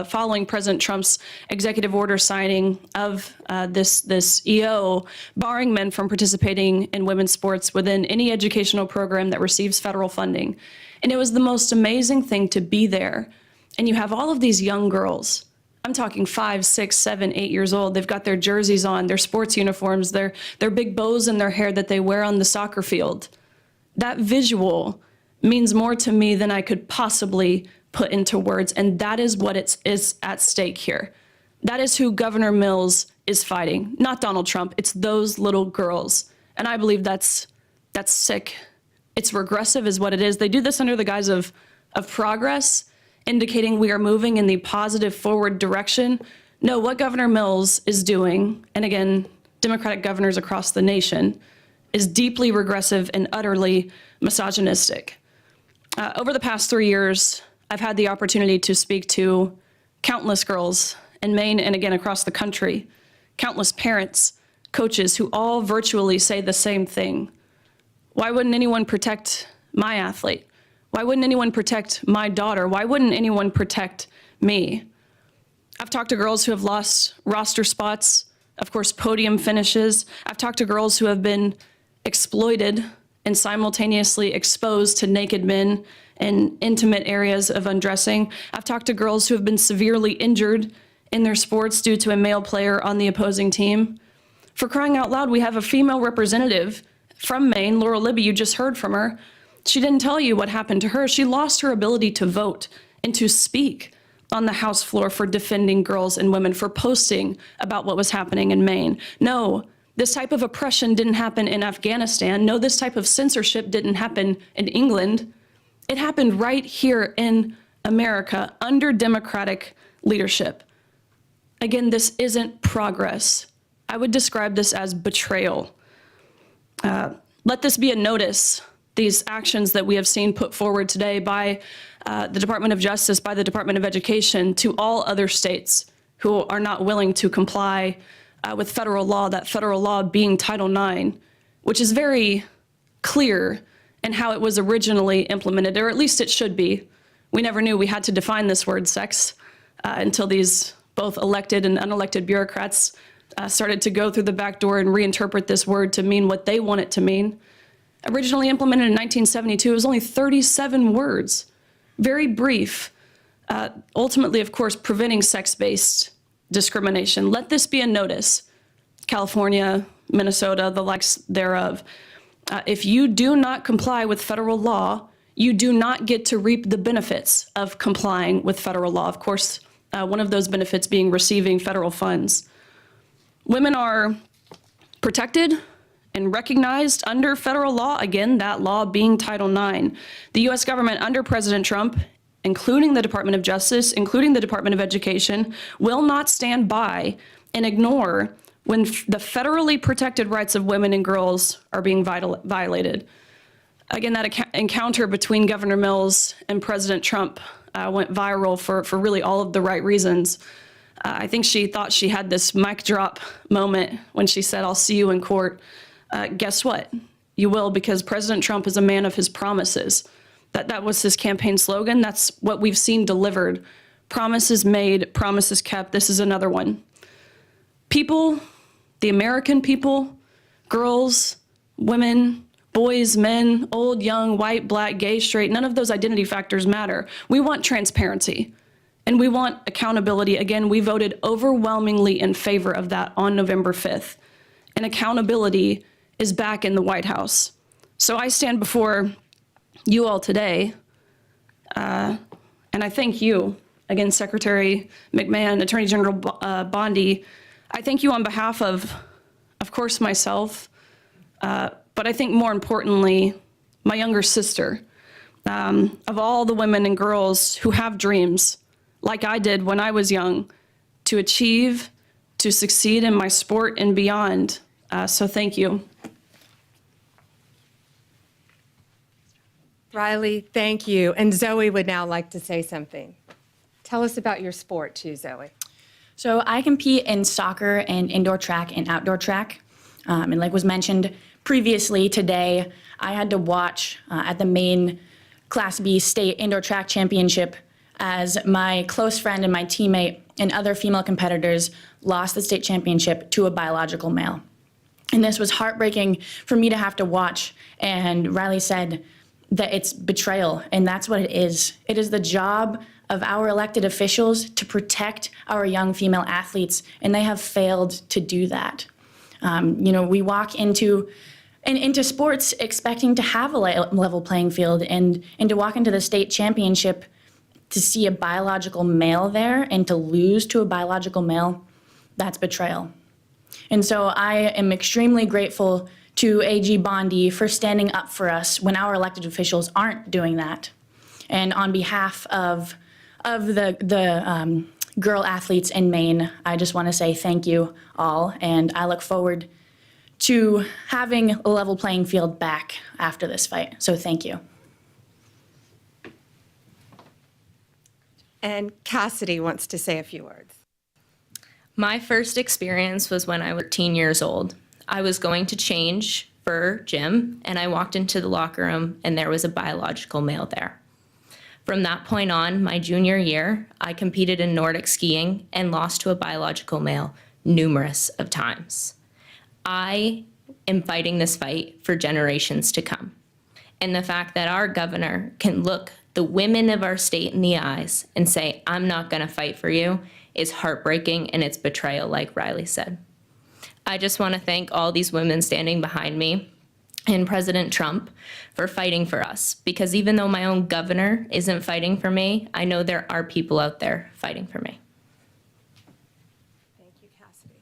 following President Trump's executive order signing of this EO, barring men from participating in women's sports within any educational program that receives federal funding. And it was the most amazing thing to be there. And you have all of these young girls. I'm talking 5, 6, 7, 8 years old. They've got their jerseys on, their sports uniforms, their big bows in their hair that they wear on the soccer field. That visual means more to me than I could possibly put into words, and that is what is at stake here. That is who Governor Mills is fighting, not Donald Trump. It's those little girls, and I believe that's sick. It's regressive is what it is. They do this under the guise of progress, indicating we are moving in the positive forward direction. No, what Governor Mills is doing, and again, Democratic governors across the nation, is deeply regressive and utterly misogynistic. Over the past 3 years, I've had the opportunity to speak to countless girls in Maine and again across the country, countless parents, coaches who all virtually say the same thing. Why wouldn't anyone protect my athlete? Why wouldn't anyone protect my daughter? Why wouldn't anyone protect me? I've talked to girls who have lost roster spots, of course, podium finishes. I've talked to girls who have been exploited and simultaneously exposed to naked men in intimate areas of undressing. I've talked to girls who have been severely injured in their sports due to a male player on the opposing team. For crying out loud, we have a female representative from Maine, Laura Libby, you just heard from her. She didn't tell you what happened to her. She lost her ability to vote and to speak on the House floor for defending girls and women, for posting about what was happening in Maine. No, this type of oppression didn't happen in Afghanistan. No, this type of censorship didn't happen in England. It happened right here in America under Democratic leadership. Again, this isn't progress. I would describe this as betrayal. Let this be a notice, these actions that we have seen put forward today by the Department of Justice, by the Department of Education, to all other states who are not willing to comply with federal law, that federal law being Title IX, which is very clear in how it was originally implemented, or at least it should be. We never knew we had to define this word sex until these both elected and unelected bureaucrats started to go through the back door and reinterpret this word to mean what they want it to mean. Originally implemented in 1972, it was only 37 words, very brief. Ultimately, of course, preventing sex-based discrimination. Let this be a notice, California, Minnesota, the likes thereof. If you do not comply with federal law, you do not get to reap the benefits of complying with federal law. Of course, one of those benefits being receiving federal funds. Women are protected and recognized under federal law, again, that law being Title IX. The U.S. government under President Trump, including the Department of Justice, including the Department of Education, will not stand by and ignore when the federally protected rights of women and girls are being violated. Again, that encounter between Governor Mills and President Trump went viral for really all of the right reasons. I think she thought she had this mic drop moment when she said, "I'll see you in court." Guess what? You will, because President Trump is a man of his promises. That was his campaign slogan. That's what we've seen delivered. Promises made, promises kept. This is another one. People, the American people, girls, women, boys, men, old, young, white, black, gay, straight, none of those identity factors matter. We want transparency and we want accountability. Again, we voted overwhelmingly in favor of that on November 5th. And accountability is back in the White House. So I stand before you all today, and I thank you, again, Secretary McMahon, Attorney General Bondi. I thank you on behalf of course, myself, but I think more importantly, my younger sister, of all the women and girls who have dreams, like I did when I was young, to achieve, to succeed in my sport and beyond. So thank you. Riley, thank you. And Zoe would now like to say something. Tell us about your sport too, Zoe. So I compete in soccer and indoor track and outdoor track. And like was mentioned previously today, I had to watch at the Maine Class B State Indoor Track Championship as my close friend and my teammate and other female competitors lost the state championship to a biological male. And this was heartbreaking for me to have to watch. And Riley said that it's betrayal, and that's what it is. It is the job of our elected officials to protect our young female athletes, and they have failed to do that. We walk into sports expecting to have a level playing field, and to walk into the state championship to see a biological male there and to lose to a biological male, that's betrayal. And so I am extremely grateful to AG Bondi for standing up for us when our elected officials aren't doing that. And on behalf of the girl athletes in Maine, I just want to say thank you all, and I look forward to having a level playing field back after this fight. So thank you. And Cassidy wants to say a few words. My first experience was when I was 13 years old. I was going to change for gym, and I walked into the locker room, and there was a biological male there. From that point on, my junior year, I competed in Nordic skiing and lost to a biological male numerous of times. I am fighting this fight for generations to come. And the fact that our governor can look the women of our state in the eyes and say, I'm not going to fight for you, is heartbreaking, and it's betrayal, like Riley said. I just want to thank all these women standing behind me and President Trump for fighting for us, because even though my own governor isn't fighting for me, I know there are people out there fighting for me. Thank you, Cassidy.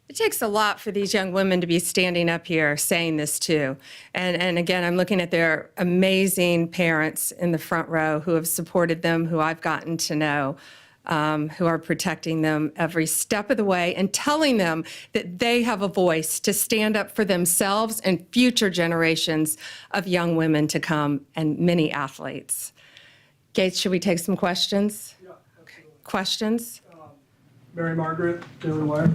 It takes a lot for these young women to be standing up here saying this too. And again, I'm looking at their amazing parents in the front row who have supported them, who I've gotten to know, who are protecting them every step of the way and telling them that they have a voice to stand up for themselves and future generations of young women to come and many athletes. Gates, should we take some questions? Yeah, absolutely. Questions? Mary Margaret, Daily Wire.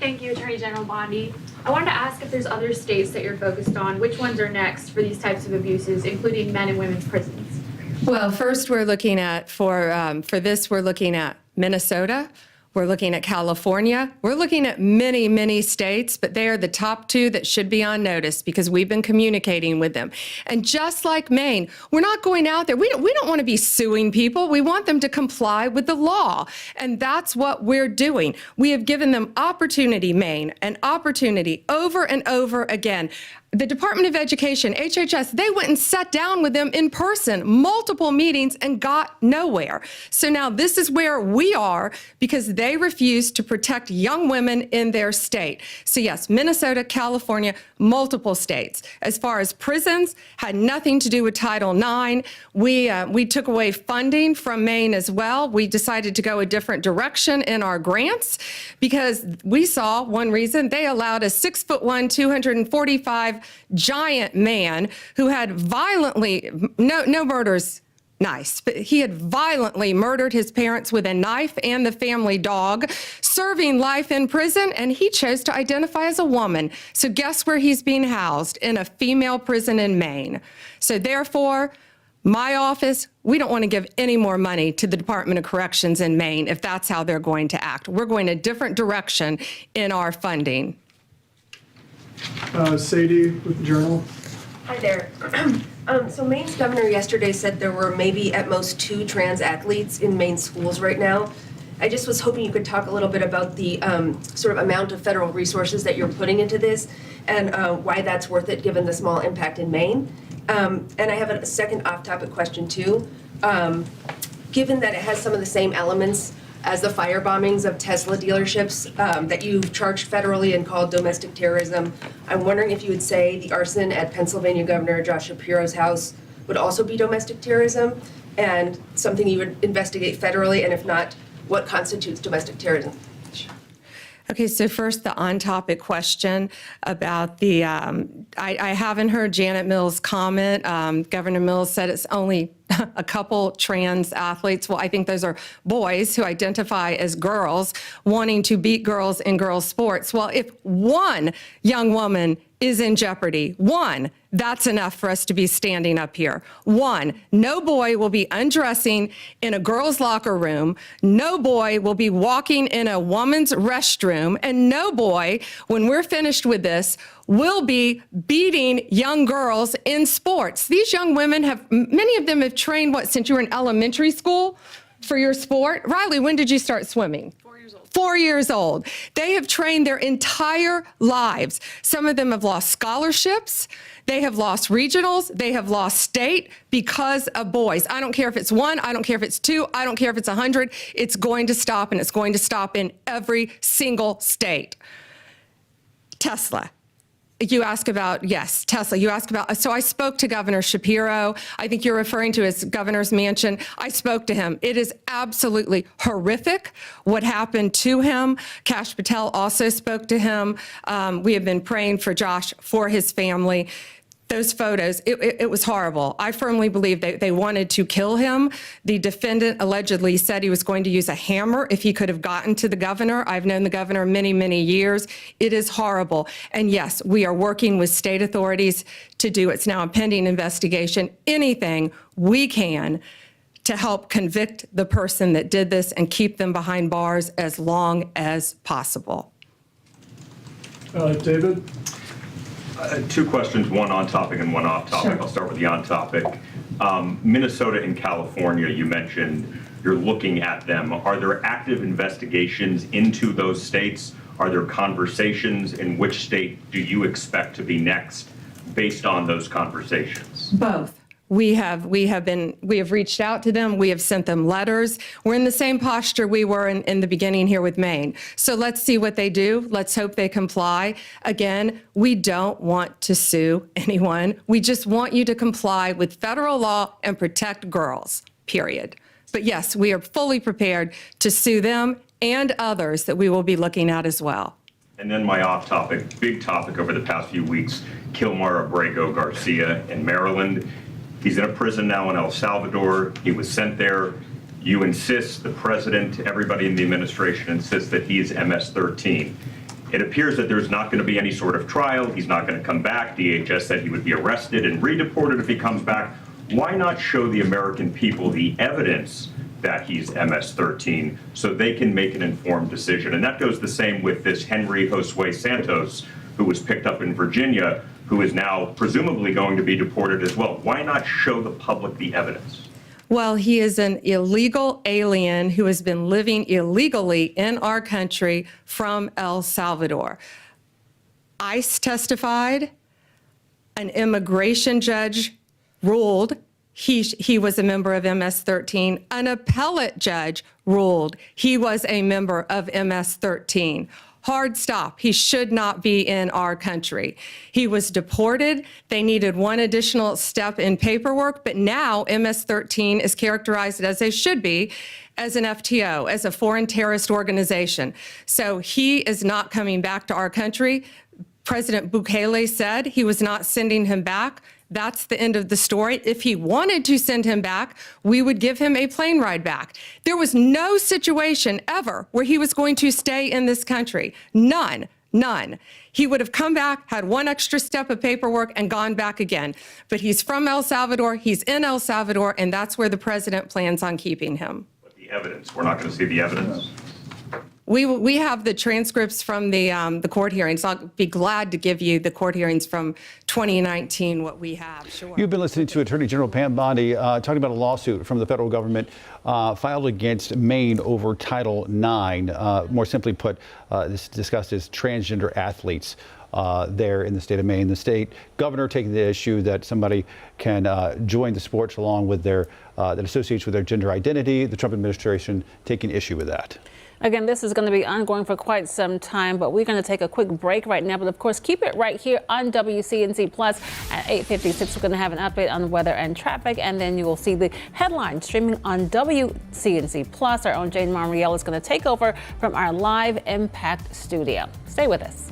Thank you, Attorney General Bondi. I wanted to ask if there's other states that you're focused on. Which ones are next for these types of abuses, including men and women's prisons? Well, first we're looking at, for this, we're looking at Minnesota. We're looking at California. We're looking at many, many states, but they are the top two that should be on notice because we've been communicating with them. And just like Maine, we're not going out there. We don't want to be suing people. We want them to comply with the law. And that's what we're doing. We have given them opportunity, Maine, an opportunity over and over again. The Department of Education, HHS, they went and sat down with them in person, multiple meetings, and got nowhere. So now this is where we are because they refuse to protect young women in their state. So yes, Minnesota, California, multiple states. As far as prisons, had nothing to do with Title IX. We took away funding from Maine as well. We decided to go a different direction in our grants because we saw one reason they allowed a 6'1", 245 giant man who had violently, no murders, nice, but he had violently murdered his parents with a knife and the family dog, serving life in prison, and he chose to identify as a woman. So guess where he's being housed? In a female prison in Maine. So therefore, my office, we don't want to give any more money to the Department of Corrections in Maine if that's how they're going to act. We're going a different direction in our funding. Sadie with the Journal. Hi there. So Maine's governor yesterday said there were maybe at most 2 trans athletes in Maine schools right now. I just was hoping you could talk a little bit about the sort of amount of federal resources that you're putting into this and why that's worth it given the small impact in Maine. And I have a second off-topic question too. Given that it has some of the same elements as the fire bombings of Tesla dealerships that you've charged federally and called domestic terrorism, I'm wondering if you would say the arson at Pennsylvania Governor Josh Shapiro's house would also be domestic terrorism, and something you would investigate federally, and if not, what constitutes domestic terrorism? Okay, so first, the on-topic question about the, I haven't heard Janet Mills' comment. Governor Mills said it's only a couple trans athletes. Well, I think those are boys who identify as girls wanting to beat girls in girls' sports. Well, if one young woman is in jeopardy, one, that's enough for us to be standing up here. One, no boy will be undressing in a girl's locker room. No boy will be walking in a woman's restroom. And no boy, when we're finished with this, will be beating young girls in sports. These young women many of them have trained, since you were in elementary school for your sport? Riley, when did you start swimming? 4 years old. They have trained their entire lives. Some of them have lost scholarships. They have lost regionals. They have lost state because of boys. I don't care if it's one. I don't care if it's two. I don't care if it's 100. It's going to stop, and it's going to stop in every single state. Tesla. You ask about, yes, Tesla. You ask about, so I spoke to Governor Shapiro. I think you're referring to his governor's mansion. I spoke to him. It is absolutely horrific what happened to him. Kash Patel also spoke to him. We have been praying for Josh, for his family. Those photos, it was horrible. I firmly believe they wanted to kill him. The defendant allegedly said he was going to use a hammer if he could have gotten to the governor. I've known the governor many, many years. It is horrible. And yes, we are working with state authorities to do, it's now a pending investigation, anything we can to help convict the person that did this and keep them behind bars as long as possible. David? Two questions, one on topic and one off topic. Sure. I'll start with the on topic. Minnesota and California, you mentioned you're looking at them. Are there active investigations into those states? Are there conversations? In which state do you expect to be next based on those conversations? Both. We have reached out to them. We have sent them letters. We're in the same posture we were in the beginning here with Maine. So let's see what they do. Let's hope they comply. Again, we don't want to sue anyone. We just want you to comply with federal law and protect girls, period. But yes, we are fully prepared to sue them and others that we will be looking at as well. And then my off topic, big topic over the past few weeks, Kilmar Abrego Garcia in Maryland. He's in a prison now in El Salvador. He was sent there. You insist, the president, everybody in the administration insists that he is MS-13. It appears that there's not going to be any sort of trial. He's not going to come back. DHS said he would be arrested and redeported if he comes back. Why not show the American people the evidence that he's MS-13 so they can make an informed decision? And that goes the same with this Henry Josue Santos, who was picked up in Virginia, who is now presumably going to be deported as well. Why not show the public the evidence? Well, he is an illegal alien who has been living illegally in our country from El Salvador. ICE testified, an immigration judge ruled he was a member of MS-13. An appellate judge ruled he was a member of MS-13. Hard stop. He should not be in our country. He was deported. They needed one additional step in paperwork, but now MS-13 is characterized as they should be, as an FTO, as a foreign terrorist organization. So he is not coming back to our country. President Bukele said he was not sending him back. That's the end of the story. If he wanted to send him back, we would give him a plane ride back. There was no situation ever where he was going to stay in this country. None. He would have come back, had one extra step of paperwork, and gone back again. But he's from El Salvador, he's in El Salvador, and that's where the president plans on keeping him. But the evidence, we're not going to see the evidence? We have the transcripts from the court hearings. I'll be glad to give you the court hearings from 2019, what we have. Sure. You've been listening to Attorney General Pam Bondi talking about a lawsuit from the federal government filed against Maine over Title IX. More simply put, this is discussed as transgender athletes there in the state of Maine. The state governor taking the issue that somebody can join the sports along with their that associates with their gender identity. The Trump administration taking issue with that. Again, this is going to be ongoing for quite some time, but we're going to take a quick break right now. But of course, keep it right here on WCNC Plus at 8:56. We're going to have an update on the weather and traffic, and then you will see the headlines streaming on WCNC Plus. Our own Jane Monreal is going to take over from our live Impact studio. Stay with us.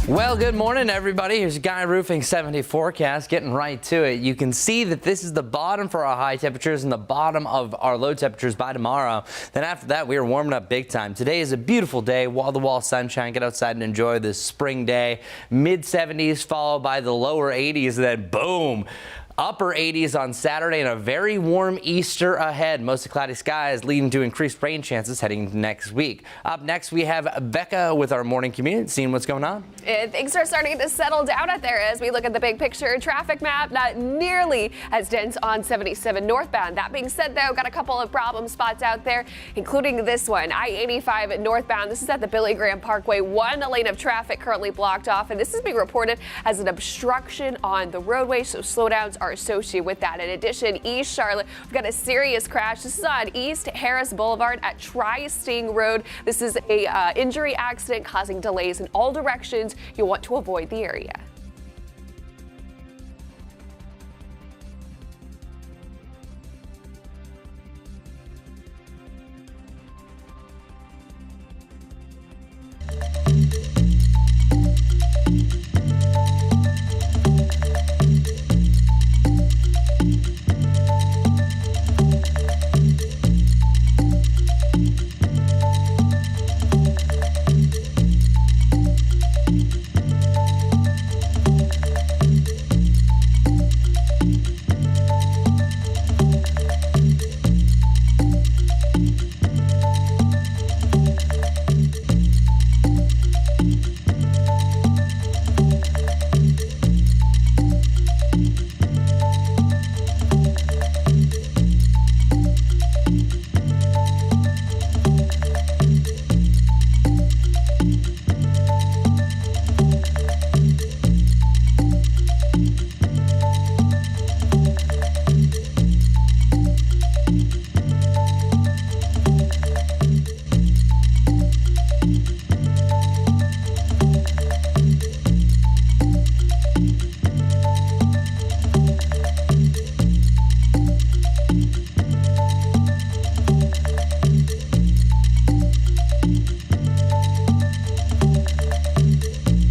Well, good morning, everybody. Here's Guy Roofing 70 forecast. Getting right to it. You can see that this is the bottom for our high temperatures and the bottom of our low temperatures by tomorrow. Then after that, we are warming up big time. Today is a beautiful day, wall-to-wall sunshine. Get outside and enjoy this spring day. Mid-70s followed by the lower 80s, and then boom. Upper 80s on Saturday and a very warm Easter ahead. Mostly cloudy skies leading to increased rain chances heading into next week. Up next, we have Becca with our morning commute, seeing what's going on. Things are starting to settle down out there as we look at the big picture traffic map. Not nearly as dense on 77 northbound. That being said, though, got a couple of problem spots out there, including this one. I-85 northbound. This is at the Billy Graham Parkway. One lane of traffic currently blocked off, and this is being reported as an obstruction on the roadway, so slowdowns are associated with that. In addition, East Charlotte, we've got a serious crash. This is on East Harris Boulevard at Tri-Sting Road. This is a injury accident causing delays in all directions. You'll want to avoid the area.